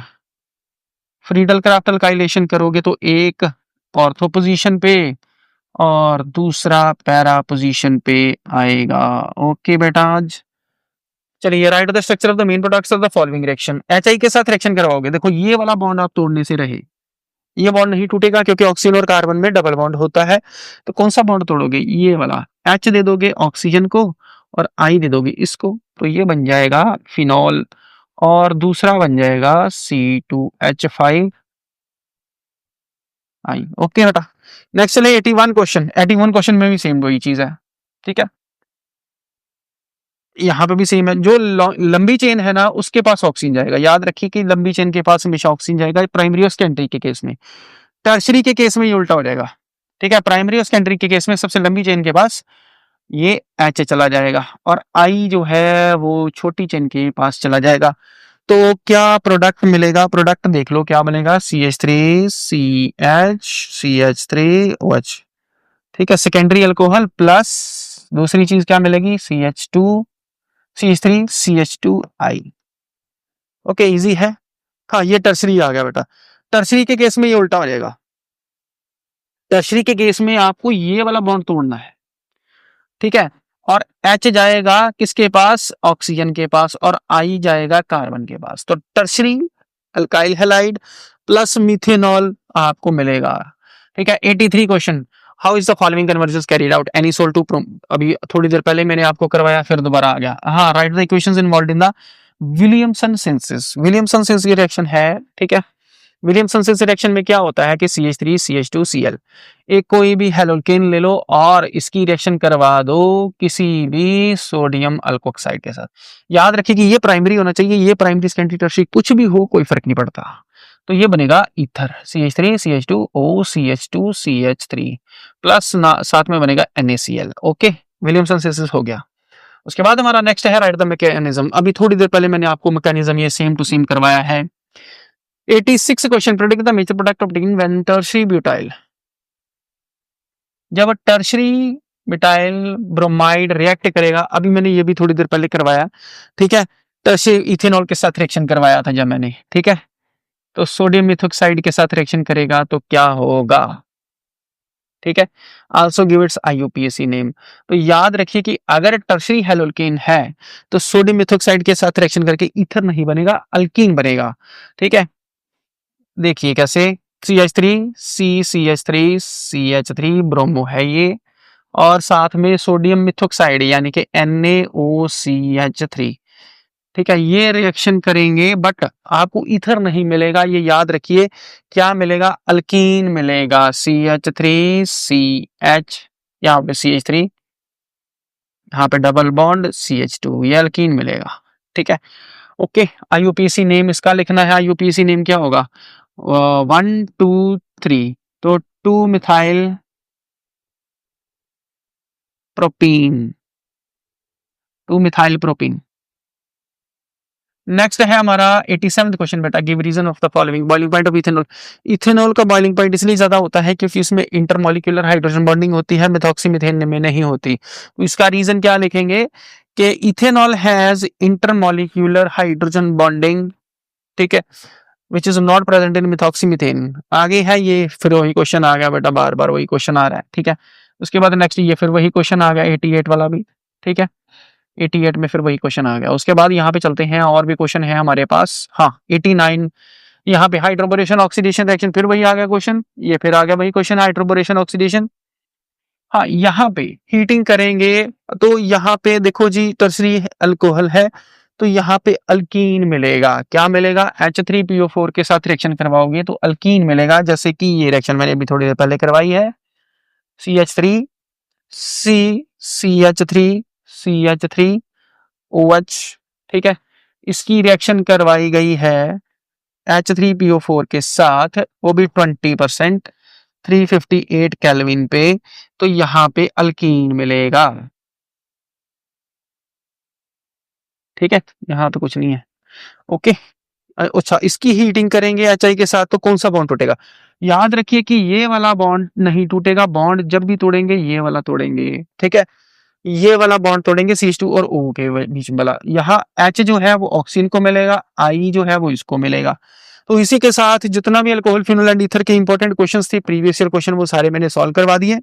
फ्रीडल क्राफ्ट अल्काइलेशन करोगे तो एक ऑर्थो पोजीशन पे और दूसरा पैरा पोजीशन पे आएगा। ओके बेटा, आज चलिए right the structure of the main products of the following reaction. HI के साथ रिएक्शन करवाओगे, देखो ये वाला बॉन्ड आप तोड़ने से रहे, ये बॉन्ड नहीं टूटेगा क्योंकि ऑक्सीजन और कार्बन में डबल बॉन्ड होता है। तो कौन सा बॉन्ड तोड़ोगे? ये वाला, H दे दोगे ऑक्सीजन को और आई दे दोगे इसको, तो ये बन जाएगा फिनॉल और दूसरा बन जाएगा C2H5 आई। ओके बेटा, नेक्स्ट चले 81 क्वेश्चन। 81 क्वेश्चन में भी सेम वही चीज है, ठीक है। यहाँ पे भी सेम है, जो लंबी चेन है ना उसके पास ऑक्सीजन जाएगा। याद रखिए कि लंबी चेन के पास हमेशा ऑक्सीजन जाएगा, प्राइमरी और सेकेंडरी के केस में। टर्शरी के केस में ये उल्टा हो जाएगा, ठीक है। प्राइमरी और सेकेंडरी के केस में सबसे लंबी चेन के पास ये H चला जाएगा और I जो है वो छोटी चेन के पास चला जाएगा। तो क्या प्रोडक्ट मिलेगा? प्रोडक्ट देख लो क्या बनेगा, CH3 CH CH3OH, ठीक है। सेकेंडरी अल्कोहल प्लस दूसरी चीज क्या मिलेगी, CH2 CH3 CH2I। Okay, easy है। हाँ, ये टर्सरी आ गया बेटा। टर्सरी के केस में ये उल्टा हो जाएगा। टर्सरी के केस में आपको ये वाला बॉन्ड तोड़ना है, ठीक है। और H जाएगा किसके पास, ऑक्सीजन के पास, और I जाएगा कार्बन के पास। तो tertiary alkyl halide plus methanol आपको मिलेगा, ठीक है। 83 question, how is the following conversion carried out, anisole to prom. अभी थोड़ी देर पहले मैंने आपको करवाया, फिर दोबारा आ गया। हाँ, right the equations involved in the Williamson synthesis. Williamson synthesis reaction है, ठीक है। विलियमसन सिंथेसिस रिएक्शन में क्या होता है कि CH3 CH2 Cl, एक कोई भी हेलोकेन ले लो और इसकी रिएक्शन करवा दो किसी भी सोडियम अल्कोक्साइड के साथ। याद रखिए कि ये प्राइमरी होना चाहिए, ये प्राइमरी सेकेंडरी टर्शियरी कुछ भी हो कोई फर्क नहीं पड़ता। तो ये बनेगा ether, CH3 CH2O CH2 CH3 plus साथ में बनेगा NaCl। ओके, विलियमसन सिंथेसिस हो गया। उसके बाद हमारा नेक्स्ट है राइट द मैकेनिज्म। अभी थोड़ी देर पहले मैंने आपको मैकेनिज्म ये सेम टू सेम करवाया है। 86 question, predict the major product obtain when tertiary butyl. जब टर्शियरी ब्यूटाइल ब्रोमाइड रिएक्ट करेगा, अभी मैंने ये भी थोड़ी देर पहले करवाया, ठीक है। टर्शियरी इथेनॉल के साथ रिएक्शन करवाया था जब मैंने, ठीक है। तो सोडियम मिथॉक्साइड के साथ रिएक्शन करेगा तो क्या होगा, ठीक है। Also give its IUPAC name. तो याद रखिए कि अगर टर्शियरी हेलोकेन है तो सोडियम मिथॉक्साइड के साथ रिएक्शन करके ईथर नहीं बनेगा, अल्कीन बनेगा, ठीक है। देखिए कैसे, CH3 CH3 CH3 ब्रोमो है ये, और साथ में सोडियम मिथॉक्साइड यानी कि NaOCH3, ठीक है। ये रिएक्शन करेंगे बट आपको ईथर नहीं मिलेगा, ये याद रखिए। क्या मिलेगा, अल्कीन मिलेगा, CH3CH, यहाँ पे CH3, यहाँ पे डबल बॉन्ड CH2, ये अल्कीन मिलेगा, ठीक है। ओके, IUPAC नेम इसका लिखना है। IUPAC नेम क्या होगा, 1 2 3, तो 2 methyl propene, 2 methyl propene. Next है हमारा 87th क्वेश्चन बेटा, give reason of the following. Boiling point of ethanol. Ethanol का बॉइलिंग पॉइंट इसलिए ज्यादा होता है क्योंकि इसमें इंटरमॉलिक्यूलर हाइड्रोजन बॉन्डिंग होती है, मेथॉक्सी मीथेन में नहीं होती। तो इसका रीजन क्या लिखेंगे कि ethanol has intermolecular hydrogen bonding, ठीक है, which is not present in methoxy methane. आगे है ये, फिर वही क्वेश्चन आ गया बेटा, बार बार वही क्वेश्चन आ रहा है, ठीक है। उसके बाद नेक्स्ट ये फिर वही क्वेश्चन आ गया 88 वाला भी, ठीक है। 88 में फिर वही क्वेश्चन आ गया। उसके बाद यहाँ पे चलते हैं, और भी क्वेश्चन है हमारे पास। हाँ, 89, यहाँ पे हाइड्रोबोरेशन ऑक्सीडेशन रिएक्शन, फिर वही आ गया क्वेश्चन, ये फिर आ गया वही क्वेश्चन, हाइड्रोबोरेशन ऑक्सीडेशन। हाँ, यहाँ पे हीटिंग करेंगे तो यहाँ पे देखो जी, टर्सरी अल्कोहल है तो यहाँ पे अल्कीन मिलेगा। क्या मिलेगा, H3PO4 के साथ रिएक्शन करवाओगे तो अल्कीन मिलेगा, जैसे कि ये रिएक्शन मैंने अभी थोड़ी देर पहले करवाई है, CH3 CH3 CH3OH, ठीक है। इसकी रिएक्शन करवाई गई है H3PO4 के साथ, वो भी 20%, 358 केल्विन पे, तो यहाँ पे अल्कीन मिलेगा, ठीक है। यहाँ तो कुछ नहीं है, ओके। अच्छा, इसकी हीटिंग करेंगे HI के साथ तो कौन सा बॉन्ड टूटेगा? याद रखिए कि ये वाला बॉन्ड नहीं टूटेगा, बॉन्ड जब भी तोड़ेंगे ये वाला तोड़ेंगे, ठीक है। ये वाला बॉन्ड तोड़ेंगे CH2 और O के बीच में वाला। यहाँ H जो है वो ऑक्सीजन को मिलेगा, I जो है वो इसको मिलेगा। तो इसी के साथ जितना भी अल्कोहल फिनोल एंड ईथर के इंपॉर्टेंट क्वेश्चंस थे प्रीवियस ईयर क्वेश्चन, वो सारे मैंने सॉल्व करवा दिए।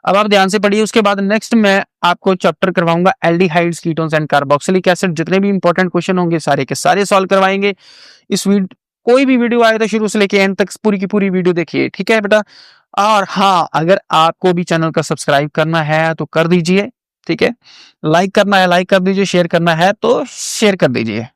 अब आप ध्यान से पढ़िए। उसके बाद नेक्स्ट मैं आपको चैप्टर करवाऊंगा aldehydes, ketones and carboxylic acid. जितने भी इंपॉर्टेंट क्वेश्चन होंगे सारे के सारे सॉल्व करवाएंगे। इस कोई भी वीडियो आए तो शुरू से लेके एंड तक पूरी की पूरी वीडियो देखिए, ठीक है बेटा। और हाँ, अगर आपको भी चैनल का सब्सक्राइब करना है तो कर दीजिए, ठीक है, लाइक करना है लाइक कर दीजिए, शेयर करना है तो शेयर कर दीजिए।